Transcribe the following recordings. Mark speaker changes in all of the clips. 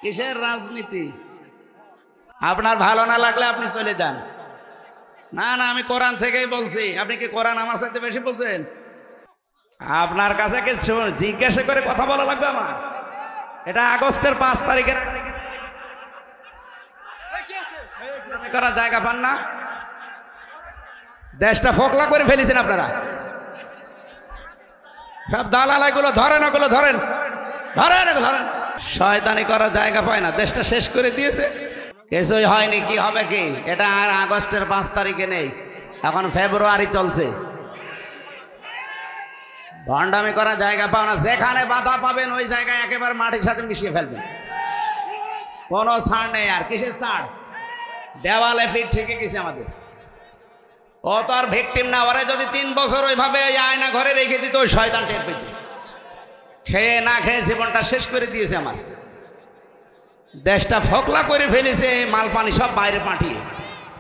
Speaker 1: কিসের রাজনীতি? আপনার ভালো না লাগলে আপনি চলে যান। না না, আমি কোরআন থেকেই বলছি। আপনি কি কোরআন আমার সাথে বেশি বোঝেন? আপনার কাছে কিছু জিজ্ঞাসা করে কথা বলা লাগবে আমার? এটা আগস্টের 5 তারিখের করার জায়গা পান না? দেশটা ফোকলা করে ফেলেছেন আপনারা। সব দালালাইগুলো ধরেন, ওগুলো ধরেন ধরেন ধরেন। শয়তানি করার জায়গা পায় না, দেশটা শেষ করে দিয়েছে। কিছুই হয়নি, কি হবে কি? এটা আর আগস্টের 5 তারিখে নেই, এখন ফেব্রুয়ারি চলছে। ভণ্ডামি করার জায়গা পাও না। যেখানে বাধা পাবেন ওই জায়গায় একেবারে মাটির সাথে মিশিয়ে ফেলবেন। কোনো ছাড় নেই। আর কিসের ছাড়? দেওয়ালে ফিট ঠিকই গেছে আমাদের। ও তো আর ভিকটিম না। ওরে যদি 3 বছর ওইভাবে আয়না ঘরে রেখে দিত, ওই শয়তান টের পেত। খেয়ে না খেয়ে জীবনটা শেষ করে দিয়েছে আমার। দেশটা ফোকলা করে ফেলেছে, মাল পানি সব বাইরে পাঠিয়ে।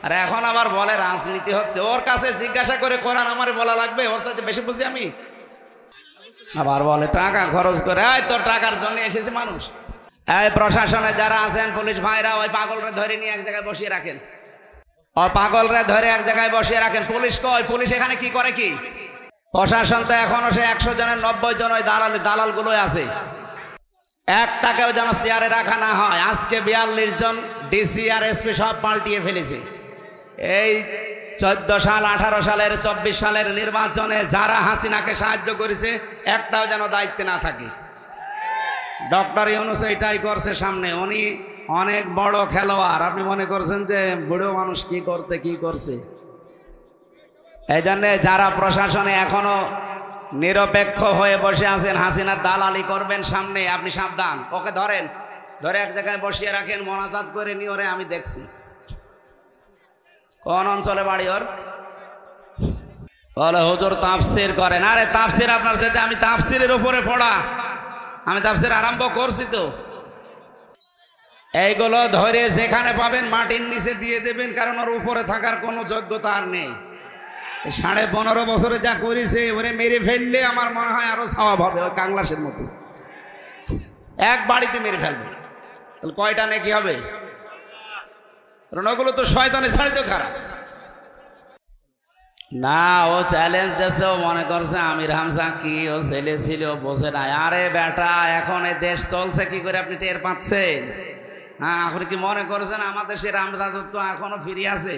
Speaker 1: আর এখন আবার বলে রাজনীতি হচ্ছে। ওর কাছে জিজ্ঞাসা করে কোরআন আমার বলা লাগবে? ওর সাথে বেশি বুঝি আমি? আবার বলে টাকা খরচ করে। এই তোর টাকার জন্য এসেছে মানুষ। এই প্রশাসনে যারা আছেন, পুলিশ ভাইরা, ওই পাগলরে ধরে নিয়ে এক জায়গায় বসিয়ে রাখেন। ও পাগলরে ধরে এক জায়গায় বসিয়ে রাখেন। পুলিশ কই? পুলিশ এখানে কি করে কি? প্রশাসন তো এখনো সে 100 জনের 90 জন ওই দালাল গুলোই আছে। একটাকেও যেন চেয়ারে রাখা না হয়। আজকে 42 জন ডিসি আর এসপি সব পাল্টিয়ে ফেলেছে। এই 14 সাল, 18 সালের, 24 সালের নির্বাচনে যারা হাসিনাকে সাহায্য করেছে, একটাও যেন দায়িত্বে না থাকে। ডক্টর ইউনূস এটাই করছে সামনে। উনি অনেক বড় খেলোয়াড়। আপনি মনে করছেন যে বুড়ো মানুষ কি করছে? এই জন্য যারা প্রশাসনে এখনো নিরপেক্ষ হয়ে বসে আছেন, হাসিনার দালালি করবেন সামনে, আপনি সাবধান। ওকে ধরেন, ধরে এক জায়গায় বসিয়ে রাখেন, মোনাজাত করে নিয়ে। ওরে আমি দেখছি। কোন অঞ্চলে বাড়ি ওর? বলে হুজুর তাফসির করেন। আরে তাফসির আপনার সাথে? আমি তাফসিরের উপরে পড়া, আমি তাফসির আরম্ভ করছি তো। এইগুলো ধরে যেখানে পাবেন মাটির নিচে দিয়ে দেবেন, কারণ ওর উপরে থাকার কোনো যোগ্যতা আর নেই। 15.5 বছরে যা করেছে, ওরে মেরে ফেললে আমার মনে হয় আরো স্বভাব হবে ওই কাংলাসের মতো। এক বাড়িতে মেরে ফেলবে, তাহলে কয়টা নাকি হবে? ওগুলো তো শয়তানের ছাড়ি তো খারাপ না। ও চ্যালেঞ্জ দিয়েছে, ও মনে করছে আমির হামজা কি ও ছেলে ছিল, বোঝে না। আরে বেটা, এখন এই দেশ চলছে কি করে আপনি টের পাচ্ছেন? হ্যাঁ, আপনি কি মনে করছেন আমাদের সে রামরাজত্ব এখনো ফিরে আছে?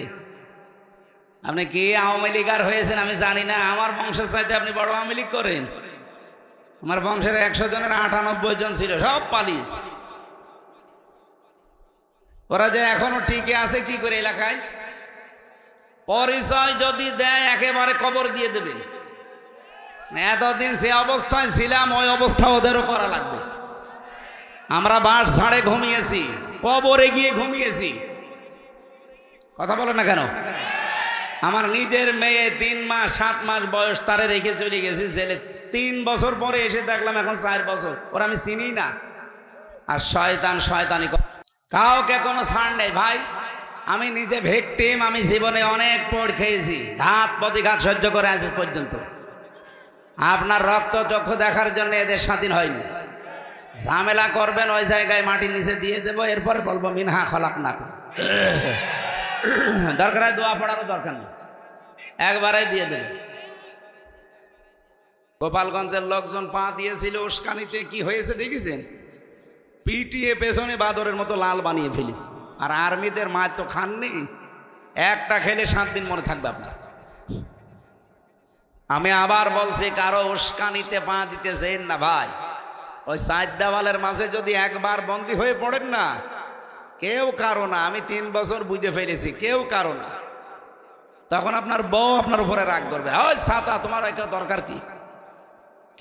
Speaker 1: আপনি কি আওয়ামী লীগার হয়েছেন আমি জানি না। আমার বংশের চাইতে আপনি বড় আওয়ামী লীগ করেন। আমার বংশের 100 জনের 98 জন ছিল, সব পালিস। ওরা যে এখনো টিকে আছে কি করে এলাকায়? পরিচয় যদি দেয় একেবারে কবর দিয়ে দেবে। এতদিন যে অবস্থায় ছিলাম ওই অবস্থা ওদেরও করা লাগবে। আমরা বাস ঝাড়ে ঘুমিয়েছি, কবরে গিয়ে ঘুমিয়েছি। কথা বলো না কেন? আমার নিজের মেয়ে 3 মাস 7 মাস বয়স, তারে রেখে চলে গেছি জেলে। 3 বছর পরে এসে দেখলাম এখন 4 বছর। ওরা আমি চিনি না। আর শয়তানি কাউকে কোনো ছাড় নেই ভাই। আমি নিজে ভিকটিম। আমি জীবনে অনেক পড় খেয়েছি, ঘাত প্রতিঘাত সহ্য করে আজ পর্যন্ত। আপনার রক্ত চক্ষু দেখার জন্য এদের স্বাধীন হয়নি। ঝামেলা করবেন ওই জায়গায় মাটির নিচে দিয়ে দেবো, এরপরে বলবো মিনহা খলাকনাকুম। দরকার হয় দোয়া পড়ারও দরকার নেই, একবারেই দিয়ে দেবে। গোপালগঞ্জের লোকজন পা দিয়েছিল উস্কানিতে, কি হয়েছে দেখেছেন? পিটিয়ে পেছনে বাদরের মতো লাল বানিয়ে ফেলিস। আর আর্মিদের মাছ তো খাননি, একটা খেলে 7 দিন মনে থাকবে আপনার। আমি আবার বলছি, কারো উস্কানিতে পা দিতে চাই না ভাই। ওই 4 দেওয়ালের মাঝে যদি একবার বন্দী হয়ে পড়েন না, কেউ কারো না। আমি 3 বছর বুঝে ফেলেছি, কেউ কারো না। তখন আপনার বউ আপনার উপরে রাগ করবে, ওই ছাতা তোমার একটা দরকার কি?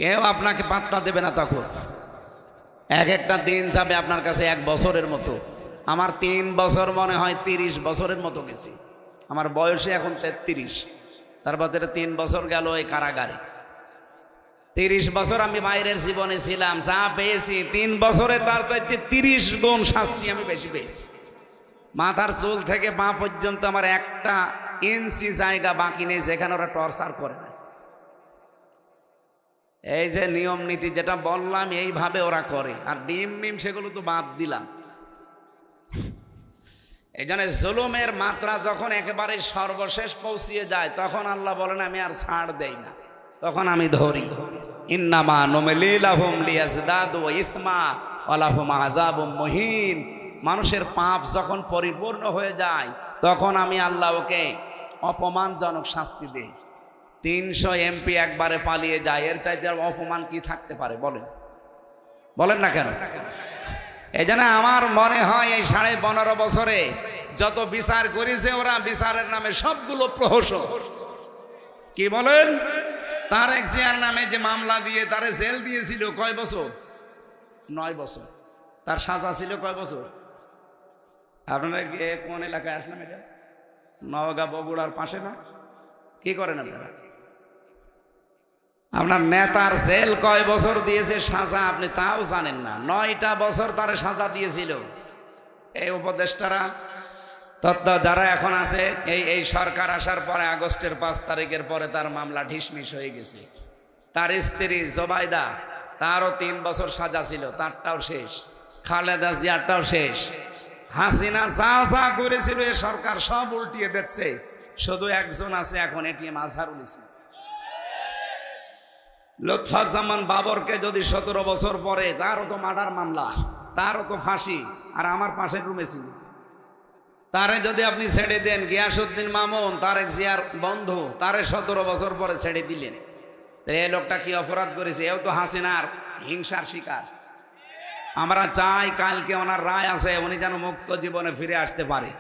Speaker 1: কেউ আপনাকে পাত্তা দেবে না। তখন একটা দিন যাবে আপনার কাছে 1 বছরের মতো। আমার 3 বছর মনে হয় 30 বছরের মতো গেছি। আমার বয়সে এখন 33। তার মধ্যে 3 বছর গেল এই কারাগারে। 30 বছর আমি বাইরের জীবনে ছিলাম, যা পেয়েছি 3 বছরে তার চাইতে 30 গুণ শাস্তি আমি বেশি পেয়েছি। মাথার চুল থেকে পা পর্যন্ত আমার 1 ইঞ্চি জায়গা বাকি নেই যেখানে ওরা টর্চার করে না। এই যে নিয়ম নীতি যেটা বললাম, এইভাবে ওরা করে। আর ডিম সেগুলো তো বাদ দিলাম। এই জন্য জুলুমের মাত্রা যখন একেবারে সর্বশেষ পৌঁছিয়ে যায় তখন আল্লাহ বলেন আমি আর ছাড় দেই না, তখন আমি ধরি। ইন্নামা নুমলি লাহুম লিয়াজদাদু ইসমা ওয়া লাহুম আযাবুম মুহিন। মানুষের পাপ যখন পরিপূর্ণ হয়ে যায় তখন আমি আল্লাহ ওকে অপমানজনক শাস্তি দেই। 300 এমপি একবারে পালিয়ে যায়, এর চাইতে আর অপমান কি থাকতে পারে বলেন? বলেন না কেন? এই জন্য আমার মনে হয় এই 15.5 বছরে যত বিচার করেছে ওরা বিচারের নামে সবগুলো প্রহসন। কি বলেন? তারেক জিয়ার নামে যে মামলা দিয়ে তারে জেল দিয়েছিল কয় বছর? 9 বছর। তার সাজা ছিল কয় বছর? আপনারা কোন এলাকায় আসলাম? এটা নওগাঁ বগুড়ার পাশে না? কি করেন আপনারা? আপনার নেতার জেল কয় বছর দিয়েছে সাজা আপনি তাও জানেন না। 9টা বছর তারে সাজা দিয়েছিল এই উপদেষ্টারা। তত্ত্ব যারা এখন আছে এই সরকার আসার পরে আগস্টের 5 তারিখের পরে তার মামলা ঢিসমিস হয়ে গেছে। তার স্ত্রী জোবাইদা, তারও 3 বছর সাজা ছিল, তারটাও শেষ। খালেদা জিয়ারটাও শেষ। হাসিনা যা যা করেছিল এ সরকার সব উল্টিয়ে দিচ্ছে। শুধু একজন আছে এখন, এটিএম আজহারুল ইসলাম। লুৎফুজ্জামান বাবরকে যদি 17 বছর পরে, তারও তো মার্ডার মামলা, তারও তো ফাঁসি, আর আমার পাশের রুমে ছিল। তারে যদি আপনি ছেড়ে দেন, গিয়াসউদ্দিন মামুন তারেক জিয়ার বন্ধু, তারে 17 বছর পরে ছেড়ে দিলেন, এই লোকটা কি অপরাধ করেছে? এও তো হাসিনার হিংসার শিকার। আমরা চাই কালকে ওনার রায় আছে, উনি যেন মুক্ত জীবনে ফিরে আসতে পারে।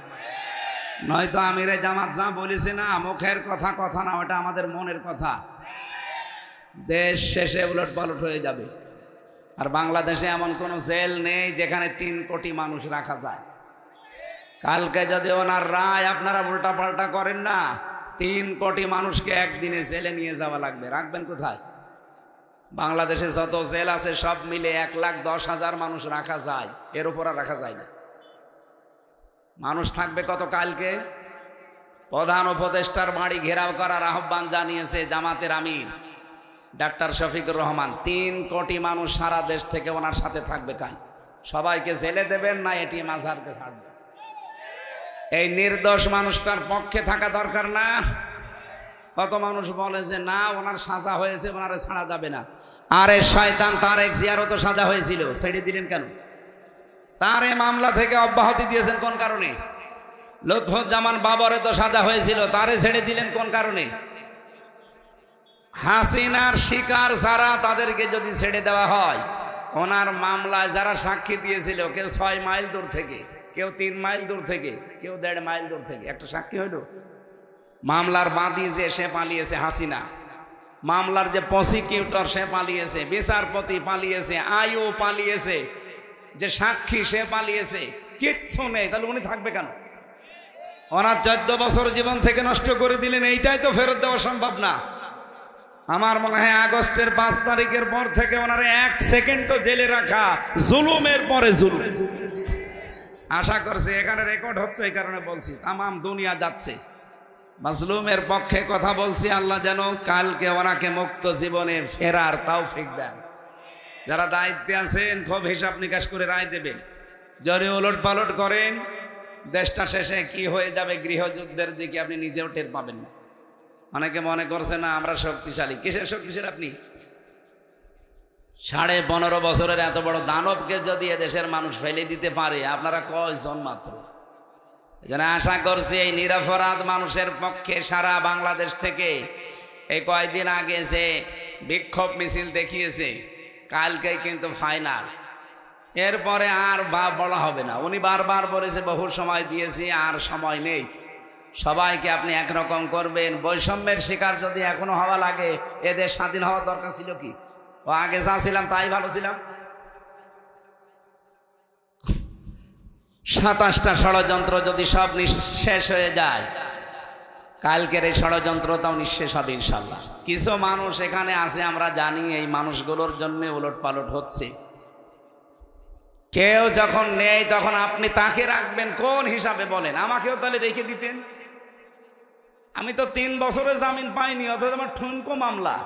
Speaker 1: নয়তো আমিরে জামাত যা বলেছে না, মুখের কথা কথা না, ওটা আমাদের মনের কথা। দেশ শেষে উলট পালট হয়ে যাবে। আর বাংলাদেশে এমন কোনো জেল নেই যেখানে 3 কোটি মানুষ রাখা যায়। কালকে যদি ওনার রায় আপনারা উল্টা পাল্টা করেন না, 3 কোটি মানুষকে একদিনে জেলে নিয়ে যাওয়া লাগবে। রাখবেন কোথায়? বাংলাদেশে যত জেল আছে সব মিলে 1,10,000 মানুষ রাখা যায়, এর উপর আর রাখা যায় না। মানুষ থাকবে কত? কালকে প্রধান উপদেষ্টার বাড়ি ঘেরাও করার আহ্বান জানিয়েছে জামাতের আমির ডাক্তার শফিকুর রহমান। 3 কোটি মানুষ সারা দেশ থেকে ওনার সাথে থাকবে। কাল সবাইকে জেলে দেবেন না এটিএম আজহারকে ছাড়বেন? এই নির্দোষ মানুষটার পক্ষে থাকা দরকার না? কত মানুষ বলে যে না ওনার সাজা হয়েছে, ওনারে ছাড়া যাবে না। আরে শয়তান, তারেক জিয়ারও তো সাজা হয়েছিল, ছেড়ে দিলেন কেন? তার এই মামলা থেকে অব্যাহতি দিয়েছেন কোন কারণে? লুৎফুজ্জামান বাবরে তো সাজা হয়েছিল, তারে ছেড়ে দিলেন কোন কারণে? হাসিনার শিকার যারা, তাদেরকে যদি ছেড়ে দেওয়া হয়, ওনার মামলায় যারা সাক্ষী দিয়েছিল, কেউ 6 মাইল দূর থেকে, কেউ 3 মাইল দূর থেকে, কেউ 1.5 মাইল দূর থেকে একটা সাক্ষী হইল। মামলার বাদী যে সে পালিয়েছে হাসিনা, মামলার যে প্রসিকিউটর সে পালিয়েছে, বিচারপতি পালিয়েছে, আইও পালিয়েছে, যে সাক্ষী সে পালিয়েছে, কিচ্ছু নেই। তাহলে উনি থাকবে কেন? ওনার 14 বছর জীবন থেকে নষ্ট করে দিলেন, এইটাই তো ফেরত দেওয়া সম্ভব না। আমার মনে হয় আগস্টের 5 তারিখের পর থেকে ওনারে 1 সেকেন্ডও জেলে রাখা জুলুমের পরে জুলুম। আশা করছি এখানে রেকর্ড হচ্ছে, এই কারণে বলছি, তামাম দুনিয়া যাচ্ছে। মাজলুমের পক্ষে কথা বলছি, আল্লাহ যেন কালকে ওনাকে মুক্ত জীবনে ফেরার তৌফিক দেন। যারা দায়িত্বে আছেন খুব হিসাব নিকাশ করে রায় দেবেন। যদি উলট পালট করেন, দেশটা শেষে কি হয়ে যাবে গৃহযুদ্ধের দিকে আপনি নিজেও টের পাবেন না। অনেকে মনে করছে না আমরা শক্তিশালী। কিসের শক্তিশালী আপনি? 15.5 বছরের এত বড় দানবকে যদি এদেশের মানুষ ফেলে দিতে পারে, আপনারা কয়জন মাত্র? এজন্য আশা করছি এই নিরপরাধ মানুষের পক্ষে সারা বাংলাদেশ থেকে এই কয়েকদিন আগে যে বিক্ষোভ মিছিল দেখিয়েছে, কালকে কিন্তু ফাইনাল। এরপরে আর বলা হবে না। উনি বারবার বলেছে বহু সময় দিয়েছি, আর সময় নেই। সবাইকে আপনি একরকম করবেন। বৈষম্যের শিকার যদি এখনো হওয়া লাগে, এদের স্বাধীন হওয়ার দরকার ছিল কি? ও আগে যা ছিলাম তাই ভালো ছিলাম। 27টা ষড়যন্ত্র যদি সব নিঃশেষ হয়ে যায়, কালকের এই ষড়যন্ত্রটাও নিঃশেষ হবে ইনশাল্লাহ। কিছু মানুষ এখানে আছে, আমরা জানি এই মানুষগুলোর জন্য উলট পালট হচ্ছে। কেউ যখন নেই তখন আপনি তাকে রাখবেন কোন হিসাবে বলেন? আমাকেও তাহলে রেখে দিতেন। আমি তো 3 বছরে জামিন পাইনি, অথচ আমার ঠুনকো মামলা,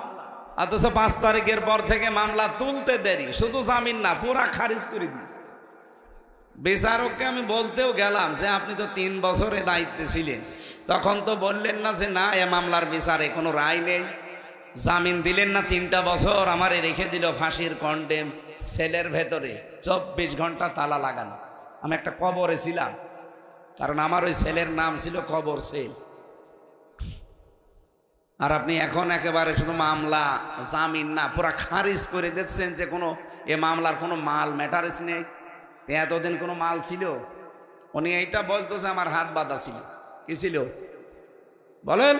Speaker 1: অথচ 5 তারিখের পর থেকে মামলা তুলতে দেরি। শুধু জামিন না, পুরা খারিজ করে দিয়েছে। বিচারককে আমি বলতেও গেলাম যে আপনি তো 3 বছরে দায়িত্বে ছিলেন, তখন তো বললেন না যে না এ মামলার বিচারে কোনো রায় নেই, জামিন দিলেন না 3টা বছর, আমারে রেখে দিল ফাঁসির কন্ডেম সেলের ভেতরে 24 ঘন্টা তালা লাগানো। আমি একটা কবরে ছিলাম, কারণ আমার ওই সেলের নাম ছিল কবর সেল। আর আপনি এখন একেবারে শুধু মামলা জামিন না পুরা খারিজ করে দিচ্ছেন যে কোনো এ মামলার কোনো মাল ম্যাটারেস নেই। এতদিন কোনো মাল ছিল? উনি এইটা বলতো যে আমার হাত বাঁধা ছিল। কি ছিল বলেন?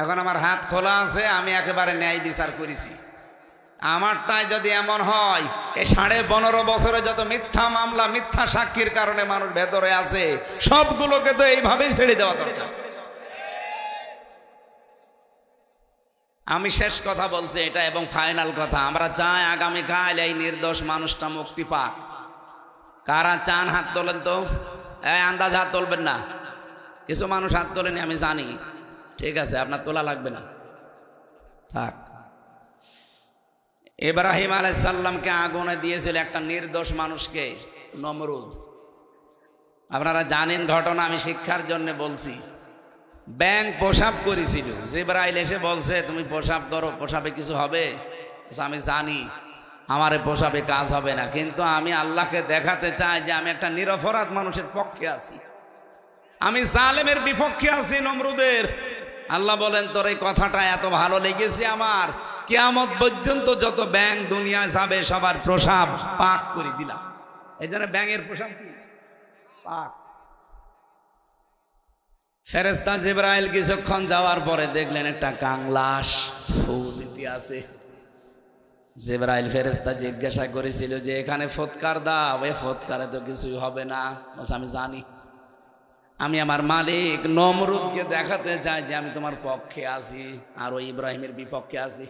Speaker 1: এখন আমার হাত খোলা আছে, আমি একেবারে ন্যায় বিচার করেছি। আমারটাই যদি এমন হয়, এই 15.5 বছরে যত মিথ্যা মামলা মিথ্যা সাক্ষীর কারণে মানুষ ভেতরে আছে, সবগুলোকে তো এইভাবেই ছেড়ে দেওয়া দরকার। আমি শেষ কথা বলছি এটা, এবং ফাইনাল কথা, আমরা চাই আগামীকাল এই নির্দোষ মানুষটা মুক্তি পাক। কারা চান হাত তোলেন তো? আন্দাজ হাত তুলবেন না। কিছু মানুষ হাত তোলেনি আমি জানি, ঠিক আছে, আপনার তোলা লাগবে না, থাক। ইব্রাহিম আলাইহিস সালামকে আগুনে দিয়েছিল একটা নির্দোষ মানুষকে, নমরুদ। আপনারা জানেন ঘটনা, আমি শিক্ষার জন্য বলছি। ব্যাঙ পেশাব করেছিল, জিবরাইল এসে বলছে তুমি পেশাব করো, পেশাবে কিছু হবে? আমি জানি আমার পেশাবে কাজ হবে না, কিন্তু আমি আল্লাহকে দেখাতে চাই যে আমি একটা নিরপরাধ মানুষের পক্ষে আছি, আমি জালেমের বিপক্ষে আছি, নমরুদের। আল্লাহ বলেন তোর এই কথাটা এত ভালো লেগেছে আমার, কিয়ামত পর্যন্ত যত ব্যাঙ দুনিয়ায় যাবে সবার পেশাব পাক করে দিলাম। এই জন্য ব্যাঙের পেশাব কি পাক। ফেরেশতা জিবরাইল কিছুক্ষণ যাওয়ার পরে দেখলেন একটা কাংলাশ ফুল দিতে আছে। জিবরাইল ফেরেশতা জিজ্ঞাসা করেছিল যে এখানে ফৎকার দাও, এ ফৎকারে তো কিছুই হবে না। আমি জানি, আমি আমার মালিক নমরুদকে দেখাতে চাই যে আমি তোমার পক্ষে আছি আর ওই ইব্রাহিমের বিপক্ষে আছি।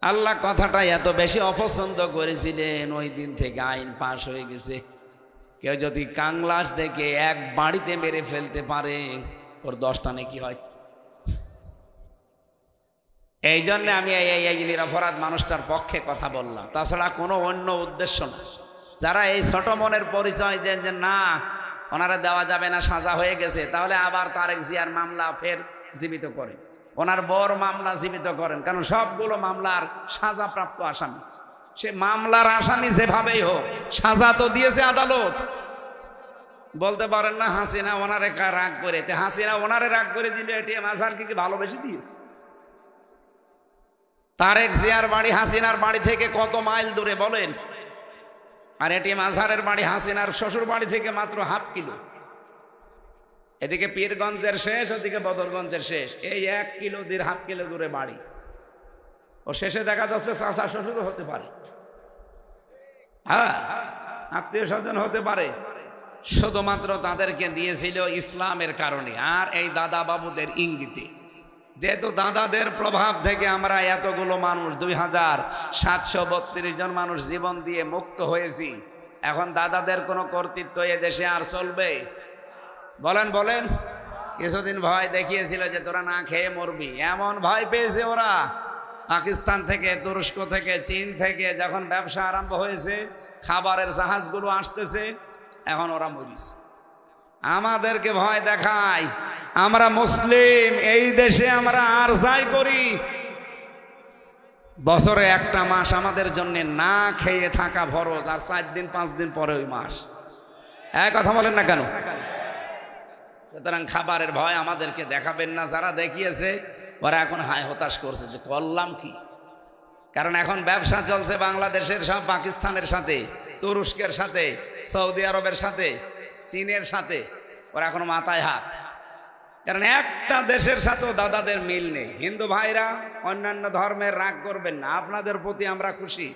Speaker 1: আল্লাহ কথাটা এত বেশি অপছন্দ করেছিলেন, ওই দিন থেকে আইন পাশ হয়ে গেছে, কেউ যদি কাংলাশ দেখে এক বাড়িতে মেরে ফেলতে পারে ওর 10টা নেকি হয়। এই জন্য আমি এই নিরপরাধ মানুষটার পক্ষে কথা বললাম, তাছাড়া কোনো অন্য উদ্দেশ্য না। যারা এই ছোট মনের পরিচয় দেন যে না ওনারা দেওয়া যাবে না, সাজা হয়ে গেছে, তাহলে আবার তারেক জিয়ার মামলা ফের জীবিত করেন, ওনার বর মামলা জীবিত করেন, কারণ সবগুলো মামলার সাজাপ্রাপ্ত আসামি। সে মামলার আসামি যেভাবেই হোক, সাজা তো দিয়েছে আদালত। বলতে পারেন না হাসিনা ওনারে রাগ করে, হাসিনা ওনারে রাগ করে দিলে এটিএম আজহারকে কি ভালোবেসে দিয়েছে? তারেক জিয়ার বাড়ি হাসিনার বাড়ি থেকে কত মাইল দূরে বলেন, আর এটিএম আজহারের বাড়ি হাসিনার শ্বশুর বাড়ি থেকে মাত্র ½ কিলো। এদিকে পীরগঞ্জের শেষ, ওদিকে বদরগঞ্জের শেষ, এই 1 কিলো ½ কিলো দূরে বাড়ি। ও শেষে দেখা যাচ্ছে চাচা শ্বশুরও হতে পারে, হ্যাঁ আত্মীয় স্বজন হতে পারে, শুধুমাত্র তাদেরকে দিয়েছিল ইসলামের কারণে আর এই দাদা বাবুদের ইঙ্গিতে। যেহেতু দাদাদের প্রভাব থেকে আমরা এতগুলো মানুষ 2732 জন মানুষ জীবন দিয়ে মুক্ত হয়েছি, এখন দাদাদের কোনো কর্তৃত্ব এ দেশে আর চলবে? বলেন বলেন। কিছুদিন ভয় দেখিয়েছিল যে তোরা না খেয়ে মরবি, এমন ভয় পেয়েছে ওরা পাকিস্তান থেকে, তুরস্ক থেকে, চীন থেকে, যখন ব্যবসা আরম্ভ হয়েছে, খাবারের জাহাজগুলো আসতেছে, এখন ওরা মরিস। আমাদেরকে ভয় দেখায়, আমরা মুসলিম, এই দেশে আমরা আর যাই করি, বছরে একটা মাস আমাদের জন্য না খেয়ে থাকা ফরজ, আর 4 দিন 5 দিন পরে ওই মাস। এক কথা বলেন না কেন? সুতরাং খাবারের ভয় আমাদেরকে দেখাবেন না। যারা দেখিয়েছে ওরা এখন হায় হতাশ করছে যে করলাম কি, কারণ এখন ব্যবসা চলছে বাংলাদেশের সব পাকিস্তানের সাথে, তুরস্কের সাথে, সৌদি আরবের সাথে, চীনের সাথে, ওরা এখন মাথায় হাত, কারণ একটা দেশের সাথেও দাদাদের মিল নেই। হিন্দু ভাইরা অন্যান্য ধর্মের রাগ করবেন না, আপনাদের প্রতি আমরা খুশি,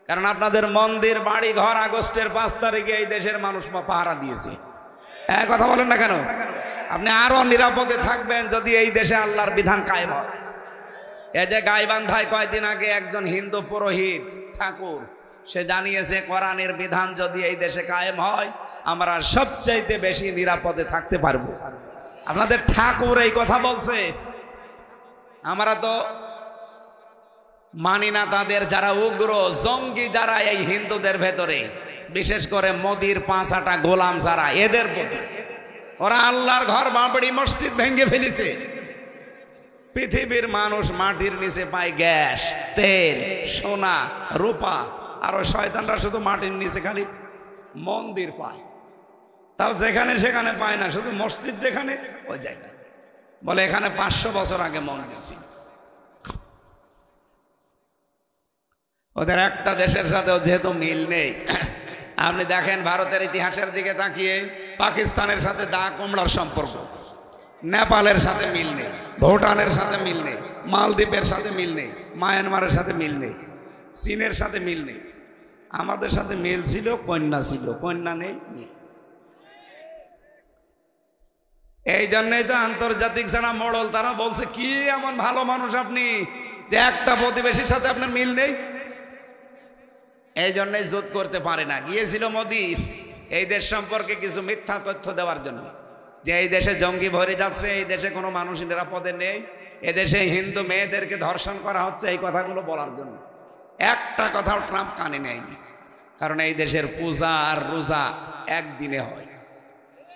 Speaker 1: কারণ আপনাদের মন্দির বাড়ি ঘর আগস্টের 5 তারিখে এই দেশের মানুষ পাহারা দিয়েছে। এক কথা বলেন না কেন? আপনি আরো নিরাপদে থাকবেন যদি এই দেশে আল্লাহর বিধান কায়েম হয়। এই যে গাইবান্ধায় কয়েকদিন আগে একজন হিন্দু পুরোহিত ঠাকুর, সে জানিয়েছে কোরআনের বিধান যদি এই দেশে কায়েম হয় আমরা সবচাইতে বেশি নিরাপদে থাকতে পারবো। আপনাদের ঠাকুর এই কথা বলছে, আমরা তো মানি না তাদের। যারা উগ্র জঙ্গি, যারা এই হিন্দুদের ভেতরে বিশেষ করে মোদির 5 গোলাম যারা, এদের প্রতি। ওরা আল্লাহর ঘর বাবরি মসজিদ ভেঙে ফেলেছে। পৃথিবীর মানুষ মাটির নিচে পায় গ্যাস, তেল, সোনা, রূপা, আর ওই শয়তানরা শুধু মাটির নিচে খালি মন্দির পায়। তাও যেখানে সেখানে পায় না, শুধু মসজিদ যেখানে ওই জায়গায়। বলে এখানে 500 বছর আগে মন্দির ছিল। ওদের একটা দেশের সাথেও যেহেতু মিল নেই, আপনি দেখেন ভারতের ইতিহাসের দিকে তাকিয়ে পাকিস্তানের সাথে দা কুমড়ার সম্পর্ক, নেপালের সাথে মিল নেই, ভুটানের সাথে মিল নেই, মালদ্বীপের সাথে মিল নেই, মায়ানমারের সাথে মিল নেই, চীনের সাথে মিল নেই। আমাদের সাথে মিল ছিল, কন্যা ছিল, কন্যা নেই, মিল। এই জন্যই তো আন্তর্জাতিক যারা মডল তারা বলছে, কি এমন ভালো মানুষ আপনি যে একটা প্রতিবেশীর সাথে আপনার মিল নেই। এই জন্যই জোট করতে পারে না। গিয়েছিল মোদি এই দেশ সম্পর্কে কিছু মিথ্যা তথ্য দেওয়ার জন্য, যে এই দেশে জঙ্গি ভরে যাচ্ছে, এই দেশে কোনো মানুষ নিরাপদে নেই, এদেশে হিন্দু মেয়েদেরকে ধর্ষণ করা হচ্ছে, এই কথাগুলো বলার জন্য। একটা কথাও ট্রাম্প কানে নেয়নি, কারণ এই দেশের পূজা আর রোজা একদিনে হয়।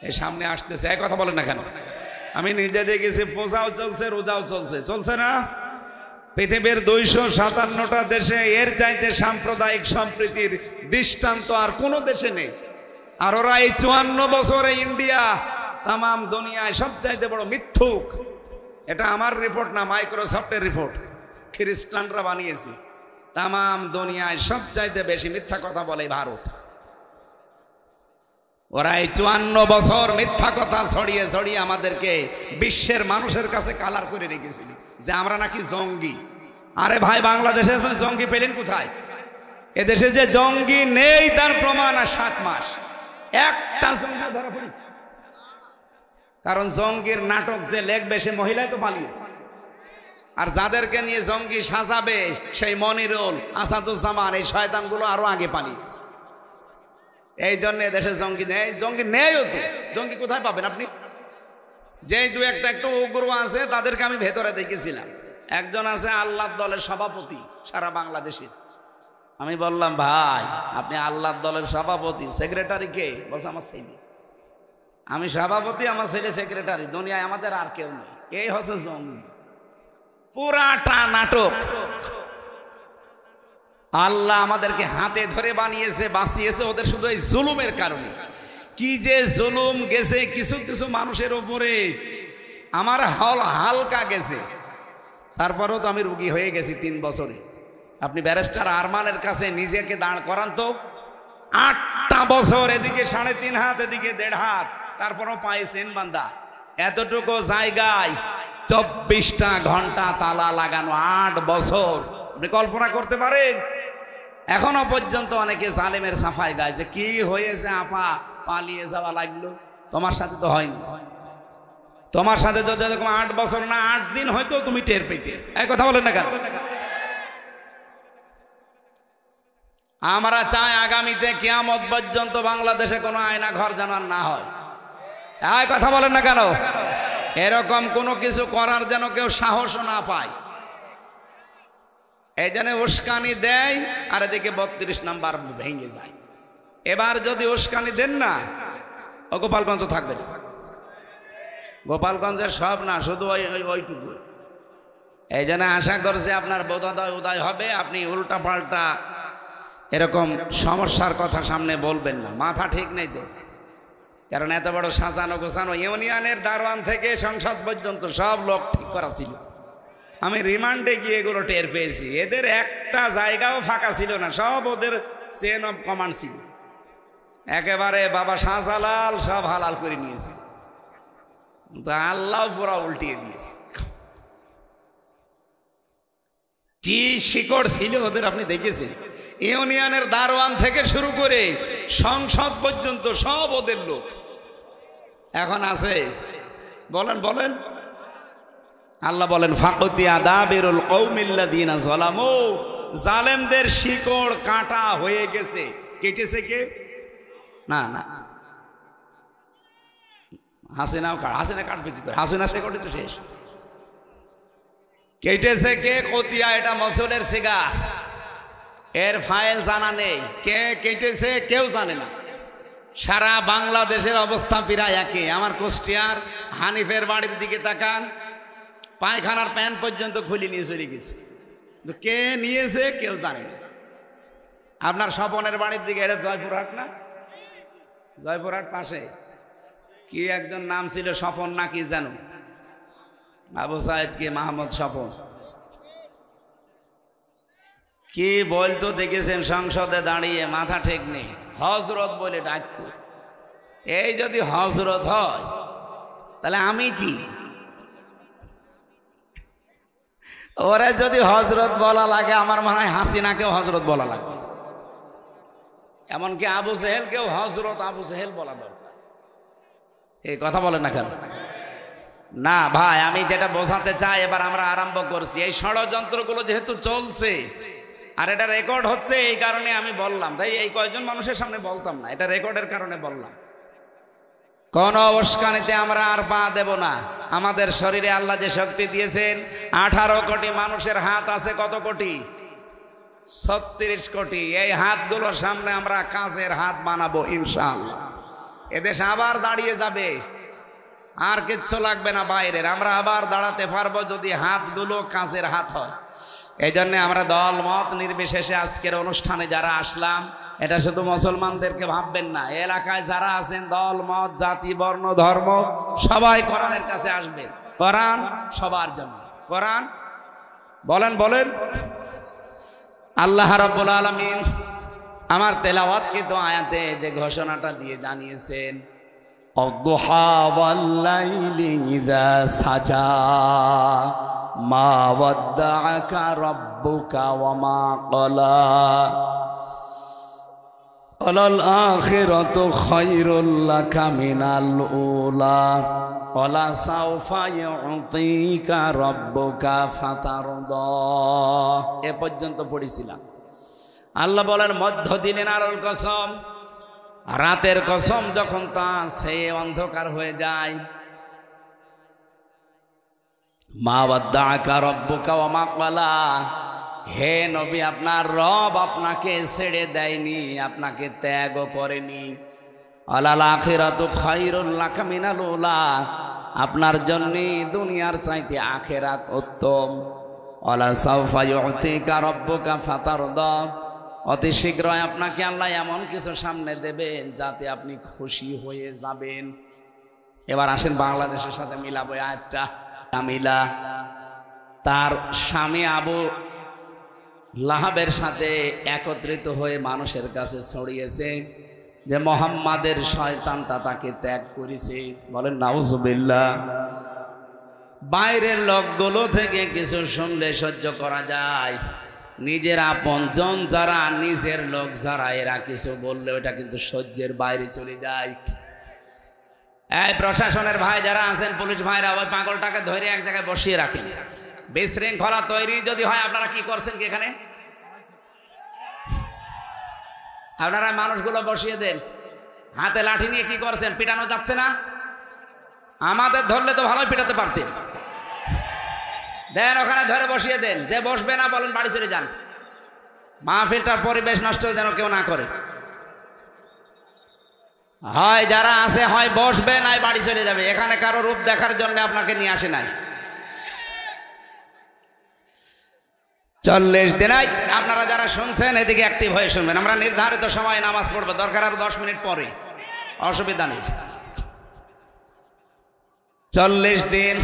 Speaker 1: এই সামনে আসতেছে, এই কথা বলেন না কেন? আমি নিজে দেখেছি, পূজাও চলছে, রোজাও চলছে, চলছে না? পৃথিবীর 257টা দেশে এর চাইতে সাম্প্রদায়িক সম্প্রীতির দৃষ্টান্ত আর কোনো দেশে নেই। আর ওরা এই 54 বছরে ইন্ডিয়া তামাম দুনিয়ায় সবচাইতে বড় মিথ্যুক। এটা আমার রিপোর্ট না, মাইক্রোসফটের রিপোর্ট, খ্রিস্টানরা বানিয়েছে। তামাম দুনিয়ায় সবচাইতে বেশি মিথ্যা কথা বলে ভারত। ওরা এই 54 বছর মিথ্যা কথা ছড়িয়ে ছড়িয়ে আমাদেরকে বিশ্বের মানুষের কাছে কালার করে রেখেছিল যে আমরা নাকি জঙ্গি। আরে ভাই, বাংলাদেশে জঙ্গি পেলেন কোথায়? এদেশে যে জঙ্গি নেই তার প্রমাণ আর 7 মাস একটা জঙ্গি ধরা পড়েছে। কারণ জঙ্গির নাটক যে লেখবে সে মহিলাই তো পালিয়েছে, আর যাদেরকে নিয়ে জঙ্গি সাজাবে সেই মনিরুল, আসাদুজ্জামান, এই শয়তানগুলো আরো আগে পালিয়েছে। এই জন্য দেশে জঙ্গি নেই। জঙ্গি নেইও তো, জঙ্গি কোথায় পাবেন আপনি? যেই 2-1টা একটু উগ্র আছে তাদেরকে আমি ভেতরে দেখেছিলাম। একজন আছে আল্লাহর দলের সভাপতি সারা বাংলাদেশের। আমি বললাম, ভাই আপনি আল্লাহর দলের সভাপতি, সেক্রেটারি কে? বলছে আমার ছেলে। আমি সভাপতি, আমার ছেলে সেক্রেটারি, দুনিয়ায় আমাদের আর কেউ নেই। এই হচ্ছে জঙ্গি। পুরাটা নাটক। আল্লাহ আমাদেরকে হাতে ধরে বানিয়েছে, বাঁচিয়েছে ওদের শুধু এই জুলুমের কারণে। কি যে জুলুম গেছে কিছু কিছু মানুষের ওপরে, আমার হালকা গেছে। তারপরেও তো আমি রুগী হয়ে গেছি 3 বছরে। আপনি ব্যারিস্টার আরমানের কাছে নিজেকে দাঁড় করান তো, 8টা বছর, এদিকে 3.5 হাত, এদিকে 1.5 হাত, তারপরও পায়ে চেন বান্ধা, এতটুকু জায়গায় 24টা ঘন্টা তালা লাগানো, 8 বছর। আপনি কল্পনা করতে পারেন? এখনো পর্যন্ত অনেকে জালেমের সাফাই গায় যে কি হয়েছে আপা, পালিয়ে যাওয়া লাগলো। তোমার সাথে তো হয়নি। তোমার সাথে তো যেরকম 8 বছর না 8 দিন হয়তো তুমি টের পেতে। এই কথা বলেন না কেন? আমরা চাই আগামীতে কিয়ামত পর্যন্ত বাংলাদেশে কোনো আয়না ঘর যেন না হয়। এই কথা বলেন না কেন? এরকম কোনো কিছু করার যেন কেউ সাহস না পায়। এই জন্য উস্কানি দেয়, আর এদিকে 32 নাম্বার ভেঙে যায়। এবার যদি উস্কানি দেন না, ও গোপালগঞ্জ থাকবে না। গোপালগঞ্জের সব না, শুধু ওইটুকু। এই জন্য আশা করছে আপনার বোধোদয় উদয় হবে, আপনি উল্টা পাল্টা এরকম সমস্যার কথা সামনে বলবেন না। মাথা ঠিক নেই তো, কারণ এত বড় সাজানো গোছানো ইউনিয়নের দারোয়ান থেকে সংসদ পর্যন্ত সব লোক ঠিক করা ছিল। আমি রিমান্ডে গিয়ে এগুলো টের পেয়েছি। এদের একটা জায়গাও ফাঁকা ছিল না, সব ওদের চেন অফ কমান্ড ছিল। একেবারে বাবা শাহজালাল সব হালাল করে নিয়েছে, তো আল্লাহ পুরা উল্টিয়ে দিয়েছে। কি শিকড় ছিল ওদের আপনি দেখেছেন? ইউনিয়নের দারোয়ান থেকে শুরু করে সংসদ পর্যন্ত সব ওদের লোক। এখন আছে? বলেন বলেন। আল্লাহ বলেন, ফাকুতিয়া দাবিরুল কওমিল্লাযিনা যালামু, জালেমদের শিকড় কাটা হয়ে গেছে। কেটেছে কে? না না, হাসিনা কাটবে কি করে? হাসিনা শিকড়ই তো শেষ। কেটেছে কে? কতিয়া, এটা মসুলের সিগা। এর ফাইল জানা নেই, কে কেটেছে কেউ জানে না। সারা বাংলাদেশের অবস্থা প্রায় একই। আমার কুষ্টিয়ার হানিফের বাড়ির দিকে তাকান, পায়খানার প্যান্ট পর্যন্ত খুলে নিয়ে চলে গেছে, কিন্তু কে নিয়েছে কেউ জানে না। আপনার স্বপনের বাড়ির দিকে, এটা জয়পুরহাট না? জয়পুরহাট পাশে কি একজন নাম ছিল স্বপন না কি জানো, আবু সাইদ কি মাহমুদ স্বপন কি বলতো দেখেছেন, সংসদে দাঁড়িয়ে মাথা ঠিক নেই, হজরত বলে ডাকতো। এই যদি হজরত হয় তাহলে আমি কি? ওরা যদি হজরত বলা লাগে, আমার মনে হয় হাসিনাকেও হজরত বলা লাগবে, এমনকি আবু জেহেলকেও হজরত আবু জেহেল বলা দরকার। এই কথা বলেন না কেন? না ভাই, আমি যেটা বোঝাতে চাই, এবার আমরা আরম্ভ করছি। এই ষড়যন্ত্রগুলো যেহেতু চলছে আর এটা রেকর্ড হচ্ছে, এই কারণে আমি বললাম, তাই এই কয়েকজন মানুষের সামনে বলতাম না, এটা রেকর্ডের কারণে বললাম। কোন উস্কানিতে আমরা আর পা দেব না। আমাদের শরীরে আল্লাহ যে শক্তি দিয়েছেন, 18 কোটি মানুষের হাত আছে, কত কোটি? 36 কোটি। এই হাতগুলোর সামনে আমরা কাজের হাত বানাবো ইনশাআল্লাহ। এদেশ আবার দাঁড়িয়ে যাবে, আর কিচ্ছু লাগবে না বাইরের। আমরা আবার দাঁড়াতে পারবো যদি হাতগুলো কাজের হাত হয়। এই জন্য আমরা দল মত নির্বিশেষে আজকের অনুষ্ঠানে যারা আসলাম, এটা শুধু মুসলমানদেরকে ভাববেন না, এলাকায় যারা আছেন দল মত জাতি বর্ণ ধর্ম সবাই কোরআনের কাছে আসবেন। কোরআন সবার জন্য। কোরআন বলেন বলেন। আল্লাহ রাব্বুল আলামিন আমার তেলাওয়াতকৃত আয়াতে যে ঘোষণাটা দিয়ে জানিয়েছেন, অদ্দুহা ওয়াল লাইলি ইযা সাজা মা ওয়াদ্দাআকা রাব্বুকা ওয়া মা ক্বালা ওয়ালাল আখিরাতু খায়রুল লাকা মিনাল উলা ওয়ালা সাওফা ইউতিকা রাব্বুকা ফাতারদা। এ পর্যন্ত পড়েছিলাম। আল্লাহ বলেন, মধ্য দিনের আলোর কসম, রাতের কসম, যখন তা সে অন্ধকার হয়ে যায়, মা ওয়াদ্দাআকা রাব্বুকা ওয়া মা ক্বালা, হে নবী আপনার রব আপনাকে ছেড়ে দেয়নি, আপনাকে ত্যাগও করেনি। ওয়ালাল আখিরাতু খায়রুল লাকা মিনাল উলা, আপনার জন্য দুনিয়ার চাইতে আখিরাত উত্তম। ওয়ালা সাওফা ইউতিকা রাব্বুকা ফাতারদা, অতি শীঘ্রই আপনাকে আল্লাহ এমন কিছু সামনে দেবেন যাতে আপনি খুশি হয়ে যাবেন। এবার আসেন বাংলাদেশের সাথে মিলাবো আয়াতটা। কামিলা তার স্বামী আবু লাহাবের সাথে একত্রিত হয়ে মানুষের কাছে ছড়িয়েছে যে মুহাম্মাদের শয়তানটা তাকে ত্যাগ করেছে। বলেন নাউজুবিল্লাহ। বাইরের লোকগুলো থেকে কিছু শুনলে সহ্য করা যায়, নিজের আপনজন যারা, নিজের লোক যারা, এরা কিছু বললে ওটা কিন্তু সহ্যের বাইরে চলে যায়। এই প্রশাসনের ভাই যারা আছেন, পুলিশ ভাইরা, ওই পাগলটাকে ধরে এক জায়গায় বসিয়ে রাখেন। বিশৃঙ্খলা তৈরি যদি হয়, আপনারা কি করছেন কি এখানে? আপনারা মানুষগুলো বসিয়ে দেন। হাতে লাঠি নিয়ে কি করছেন? পিটানো যাচ্ছে না? আমাদের ধরলে তো ভালোই পিটাতে পারতেন। দেন ওখানে ধরে বসিয়ে দেন। যে বসবে না বলেন বাড়ি চলে যান। মাহফিলটার পরিবেশ নষ্ট যেন কেউ না করে। হয় যারা আছে হয় বসবে, নাই বাড়ি চলে যাবে। এখানে কারো রূপ দেখার জন্য আপনাকে নিয়ে আসে নাই। 40 দিনাই আপনারা যারা শুনছেন এদিকে অ্যাক্টিভ হয়ে শুনবেন। আমরা নির্ধারিত সময়ে নামাজ পড়বো, দরকার আর 10 মিনিট পরে, অসুবিধা নেই। 40 দিন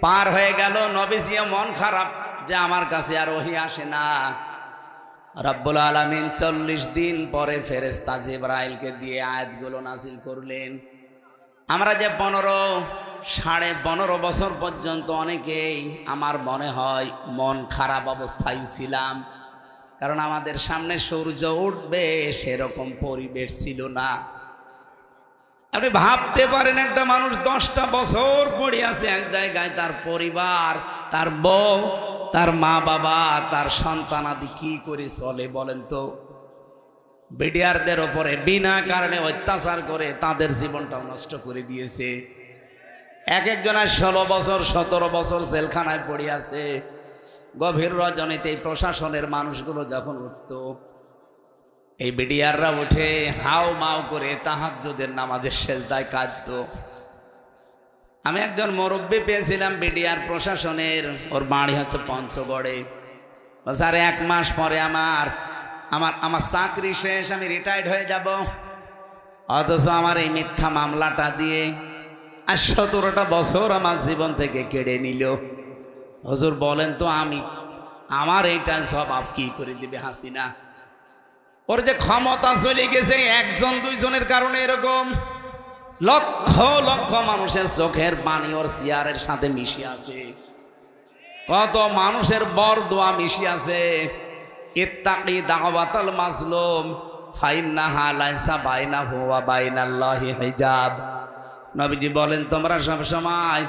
Speaker 1: পার হয়ে গেল, নবীজিও মন খারাপ যে আমার কাছে আর ওহী আসে না। রব্বুল আলামিন 40 দিন পরে ফেরেশতা জিবরাইলকে দিয়ে আয়াতগুলো নাযিল করলেন। আমরা যে 15.5 বছর পর্যন্ত অনেকেই আমার মনে হয় মন খারাপ অবস্থায় ছিলাম, কারণ আমাদের সামনে সূর্য উঠবে সেরকম পরিবেশ ছিল না। আপনি ভাবতে পারেন একটা মানুষ 10টা বছর পড়ে আছে এক জায়গায়, তার পরিবার, তার বউ, তার মা বাবা, তার সন্তানাদি কি করে চলে বলেন তো? বিডিআরদের ওপরে বিনা কারণে অত্যাচার করে তাদের জীবনটাও নষ্ট করে দিয়েছে। এক একজনের 16 বছর 17 বছর জেলখানায় পড়ে আছে। গভীর রজনীতে এই প্রশাসনের মানুষগুলো যখন উঠত, এই বিডিআররা উঠে হাও মাও করে তাহাজ্জুদের নামাজের সেজদায় কাঁদত। আমি একজন মুরব্বী পেয়েছিলাম বিডিআর প্রশাসনের, ওর বাড়ি হচ্ছে পঞ্চগড়ে। স্যার 1 মাস পরে আমার চাকরি শেষ, আমি রিটায়ার্ড হয়ে যাব, অথচ আমার এই মিথ্যা মামলাটা দিয়ে আর 17টা বছর আমার জীবন থেকে কেড়ে নিল। হুজুর বলেন তো আমার এইটা জবাব কি করে দিবে হাসিনা? ওর যে ক্ষমতা চলে গেছে 1 জন 2 জনের কারণে, এরকম লক্ষ লক্ষ মানুষের চোখের পানি ওর চেয়ারের সাথে মিশে আছে, কত মানুষের বরদোয়া মিশে আছে। ইত্তাকি দাওয়াতাল মাজলুম ফাইন্নাহা লাইসা বাইনাহু ওয়া বাইনাল্লাহি হিজাব। নবীজি বলেন তোমরা সব সময়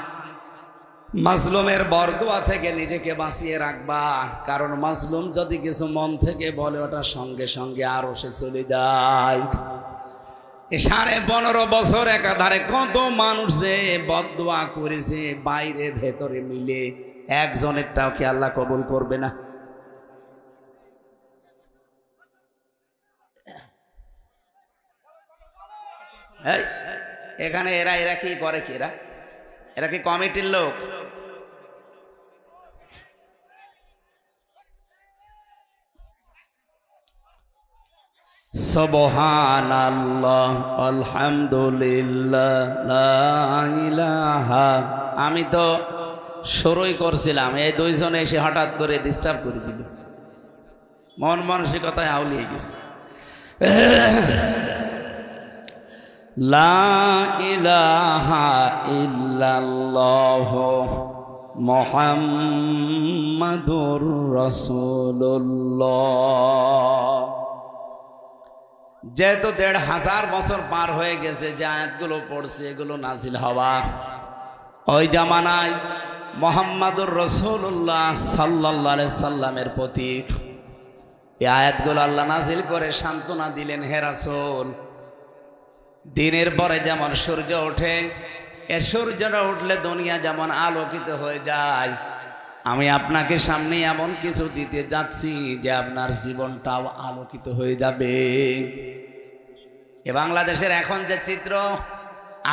Speaker 1: মাজলুমের বরদোয়া থেকে নিজেকে বাঁচিয়ে রাখবা, কারণ মাজলুম যদি কিছু মন থেকে বলে ওটা সঙ্গে সঙ্গে আরো সে চলে যায়। 15.5 বছর একাধারে কত মানুষ যে বদদোয়া করেছে বাইরে ভেতরে মিলে, একজনেরটাও কি আল্লাহ কবুল করবে না? এখানে এরা কি করে, কি এরা কি কমিটির লোক? সুবহানাল্লাহ আলহামদুলিল্লাহ লা ইলাহা। আমি তো শুরুই করছিলাম, এই 2 জন এসে হঠাৎ করে ডিস্টার্ব করে দিল, মন মানসিকতায় আউলিয়ে গেছে। লা ইলাহা ইল্লাল্লাহ মুহাম্মাদুর রাসূলুল্লাহ। যেহেতু 1500 বছর পার হয়ে গেছে, যে আয়াতগুলো পড়ছে এগুলো নাজিল হওয়া ওই জামানায় মুহাম্মাদুর রাসূলুল্লাহ সাল্লাল্লাহু আলাইহি সাল্লামের প্রতি এই আয়াতগুলো আল্লাহ নাজিল করে সান্ত্বনা দিলেন, হে রাসূল, দিনের পরে যেমন সূর্য ওঠে, এর সূর্যটা উঠলে দুনিয়া যেমন আলোকিত হয়ে যায়, আমি আপনাকে সামনে এমন কিছু দিতে যাচ্ছি যে আপনার জীবনটাও আলোকিত হয়ে যাবে। এ বাংলাদেশের এখন যে চিত্র,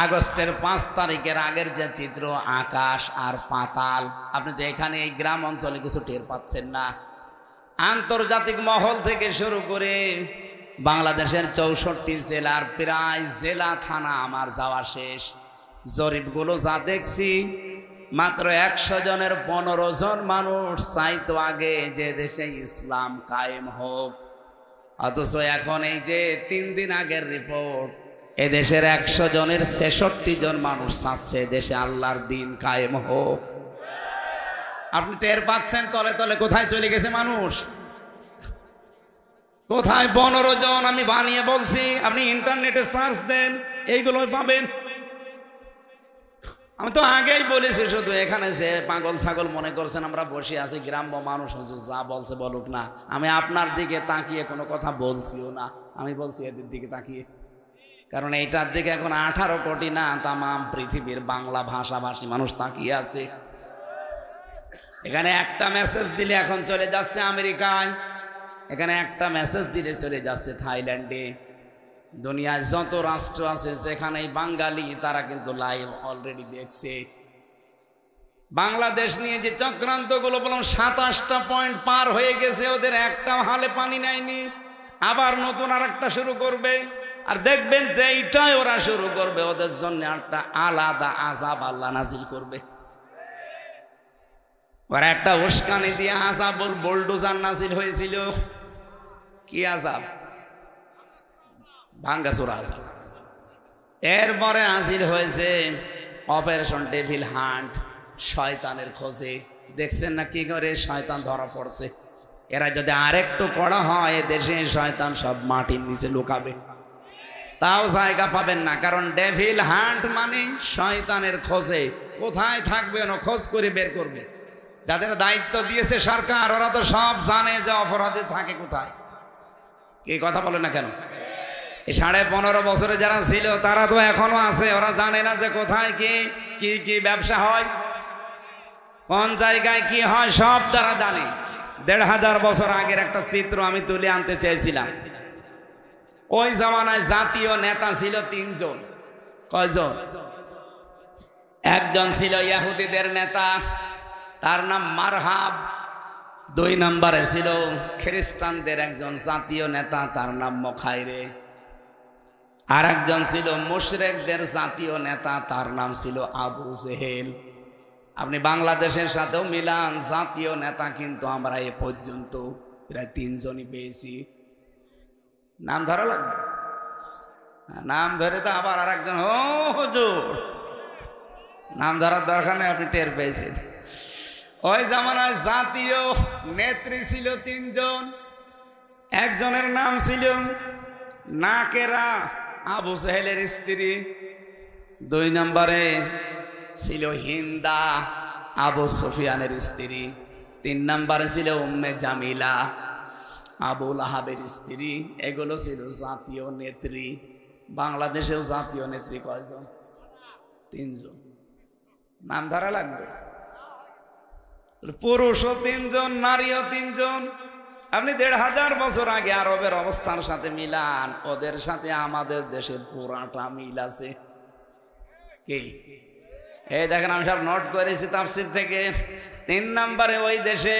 Speaker 1: আগস্টের 5 তারিখের আগের যে চিত্র, আকাশ আর পাতাল। আপনি তো এখানে এই গ্রাম অঞ্চলে কিছু টের পাচ্ছেন না। আন্তর্জাতিক মহল থেকে শুরু করে বাংলাদেশের 64 জেলার প্রায় জেলা থানা আমার যাওয়া শেষ। জরিপগুলো যা দেখছি, মাত্র 100 জনের 15 জন মানুষ চাইতো আগে যে দেশে ইসলাম কায়েম হোক, অথচ এখন এই যে 3 দিন আগের রিপোর্ট, এ দেশের 100 জনের 66 জন মানুষ চাচ্ছে দেশে আল্লাহর দিন কায়েম হোক। আপনি টের পাচ্ছেন তলে তলে কোথায় চলে গেছে মানুষ, কোথায়? 15 জন আমি বানিয়ে বলছি, আপনি ইন্টারনেটে সার্চ দেন, এইগুলো পাবেন। আমি তো আগেই বলেছি, শুধু এখানে যে পাগল ছাগল মনে করছেন আমরা বসে আছি, গ্রাম্য মানুষ যা বলছে বলুক না, আমি আপনার দিকে তাকিয়ে কোনো কথা বলছিও না, আমি বলছি এদের দিকে তাকিয়ে, কারণ এইটার দিকে এখন 18 কোটি না তামাম পৃথিবীর বাংলা ভাষাভাষী মানুষ তাকিয়ে আছে। এখানে একটা মেসেজ দিলে এখন চলে যাচ্ছে আমেরিকায়, এখানে একটা মেসেজ দিলে চলে যাচ্ছে থাইল্যান্ডে। দুনিয়ায় যত রাষ্ট্র আছে যেখানে বাঙালি, তারা কিন্তু লাইভ অলরেডি দেখছে। বাংলাদেশ নিয়ে যে চক্রান্তগুলো বললাম, 27টা পয়েন্ট পার হয়ে গেছে, ওদের একটাও হালে পানি নেয়নি। আবার নতুন আরেকটা শুরু করবে, আর দেখবেন যে এইটাই ওরা শুরু করবে, ওদের জন্য একটা আলাদা আযাব আল্লাহ নাজিল করবে। ওরা একটা উস্কানি দিয়ে আযাব বুলডোজার নাজিল হয়েছিল। কি আযাব? ভাঙ্গাচোরা আযাব। এরপরে নাজিল হয়েছে অপারেশন ডেভিল হান্ট, শয়তানের খোঁজে। দেখছেন না কি করে শয়তান ধরা পড়ছে? এরা যদি আরেকটু কড়া হয়, দেশে শয়তান সব মাটির নিচে লুকাবে, তাও জায়গা পাবেন না। কারণ ডেভিল হান্ট মানে শয়তানের খোঁজে, কোথায় থাকবে না খোঁজ করে বের করবে। যাদের দায়িত্ব দিয়েছে সরকার, ওরা তো সব জানে যে অপরাধী থাকে কোথায়। কি কথা বলে না কেন? এই 15.5 বছরে যারা ছিল তারা তো এখনো আছে, ওরা জানে না যে কোথায় কি কি কি ব্যবসা হয়। কোন জায়গায় কি হয় সব তারা জানে। ১৫০০ বছর আগের একটা চিত্র আমি তুলে আনতে চেয়েছিলাম। ওই জামানায় জাতীয় নেতা ছিল ৩ জন। কয়জন? একজন ছিল ইহুদিদের নেতা, তার নাম মারহাব। ২ নম্বরে ছিল খ্রিস্টানদের একজন জাতীয় নেতা, তার নাম মুখাইরে। আর একজন ছিল মুশরিকদের জাতীয় নেতা, তার নাম ছিল আবু জেহেল। আপনি বাংলাদেশের সাথেও মিলান, জাতীয় নেতা কিন্তু আমরা এ পর্যন্ত প্রায় ৩ জনই পেয়েছি। নাম ধরা লাগবে, নাম ধরে তো আবার আর একজন হুজুর, নাম ধরার দরকার নেই, আপনি টের পেয়েছেন। ওই জামানায় জাতীয় নেত্রী ছিল ৩ জন। একজনের নাম ছিল নাকেরা, আবু জেহেলের স্ত্রী। ২ নম্বরে ছিল হিন্দা, আবু সুফিয়ানের স্ত্রী। ৩ নম্বরে ছিল উম্মে জামিলা, আবু লাহাবের স্ত্রী। এগুলো ছিল জাতীয় নেত্রী। বাংলাদেশেও জাতীয় নেত্রী কয়জন? ৩ জন। নাম ধরা লাগবে। পুরুষও ৩ জন, নারীও ৩ জন। আপনি ১৫০০ বছর আগে আরবের অবস্থার সাথে মিলান, ওদের সাথে আমাদের দেশের পুরাটা মিল আছে। কি এই দেখেন, আমি সব নোট করেছি তাফসীর থেকে। ৩ নম্বরে ওই দেশে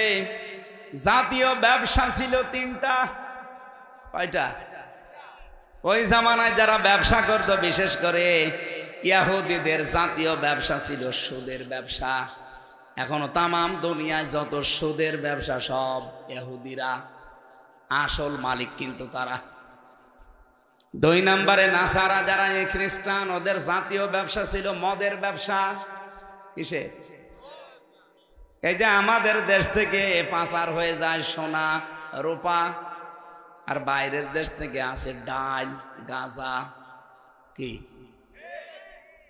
Speaker 1: জাতীয় ব্যবসা ছিল ৩টা। কয়টা? ওই জামানায় যারা ব্যবসা করতো, বিশেষ করে ইহুদিদের জাতীয় ব্যবসা ছিল সুদের ব্যবসা। এখনো তামাম দুনিয়ায় যত সুদের ব্যবসা সব ইহুদিরা, আসল মালিক কিন্তু তারা। ২ নম্বরে নাসারা, যারা এই খ্রিস্টান, ওদের জাতীয় ব্যবসা ছিল মদের ব্যবসা। কিসে? এই যে আমাদের দেশ থেকে পাচার হয়ে যায় সোনা রূপা, আর বাইরের দেশ থেকে আসে ডাল, গাঁজা। কি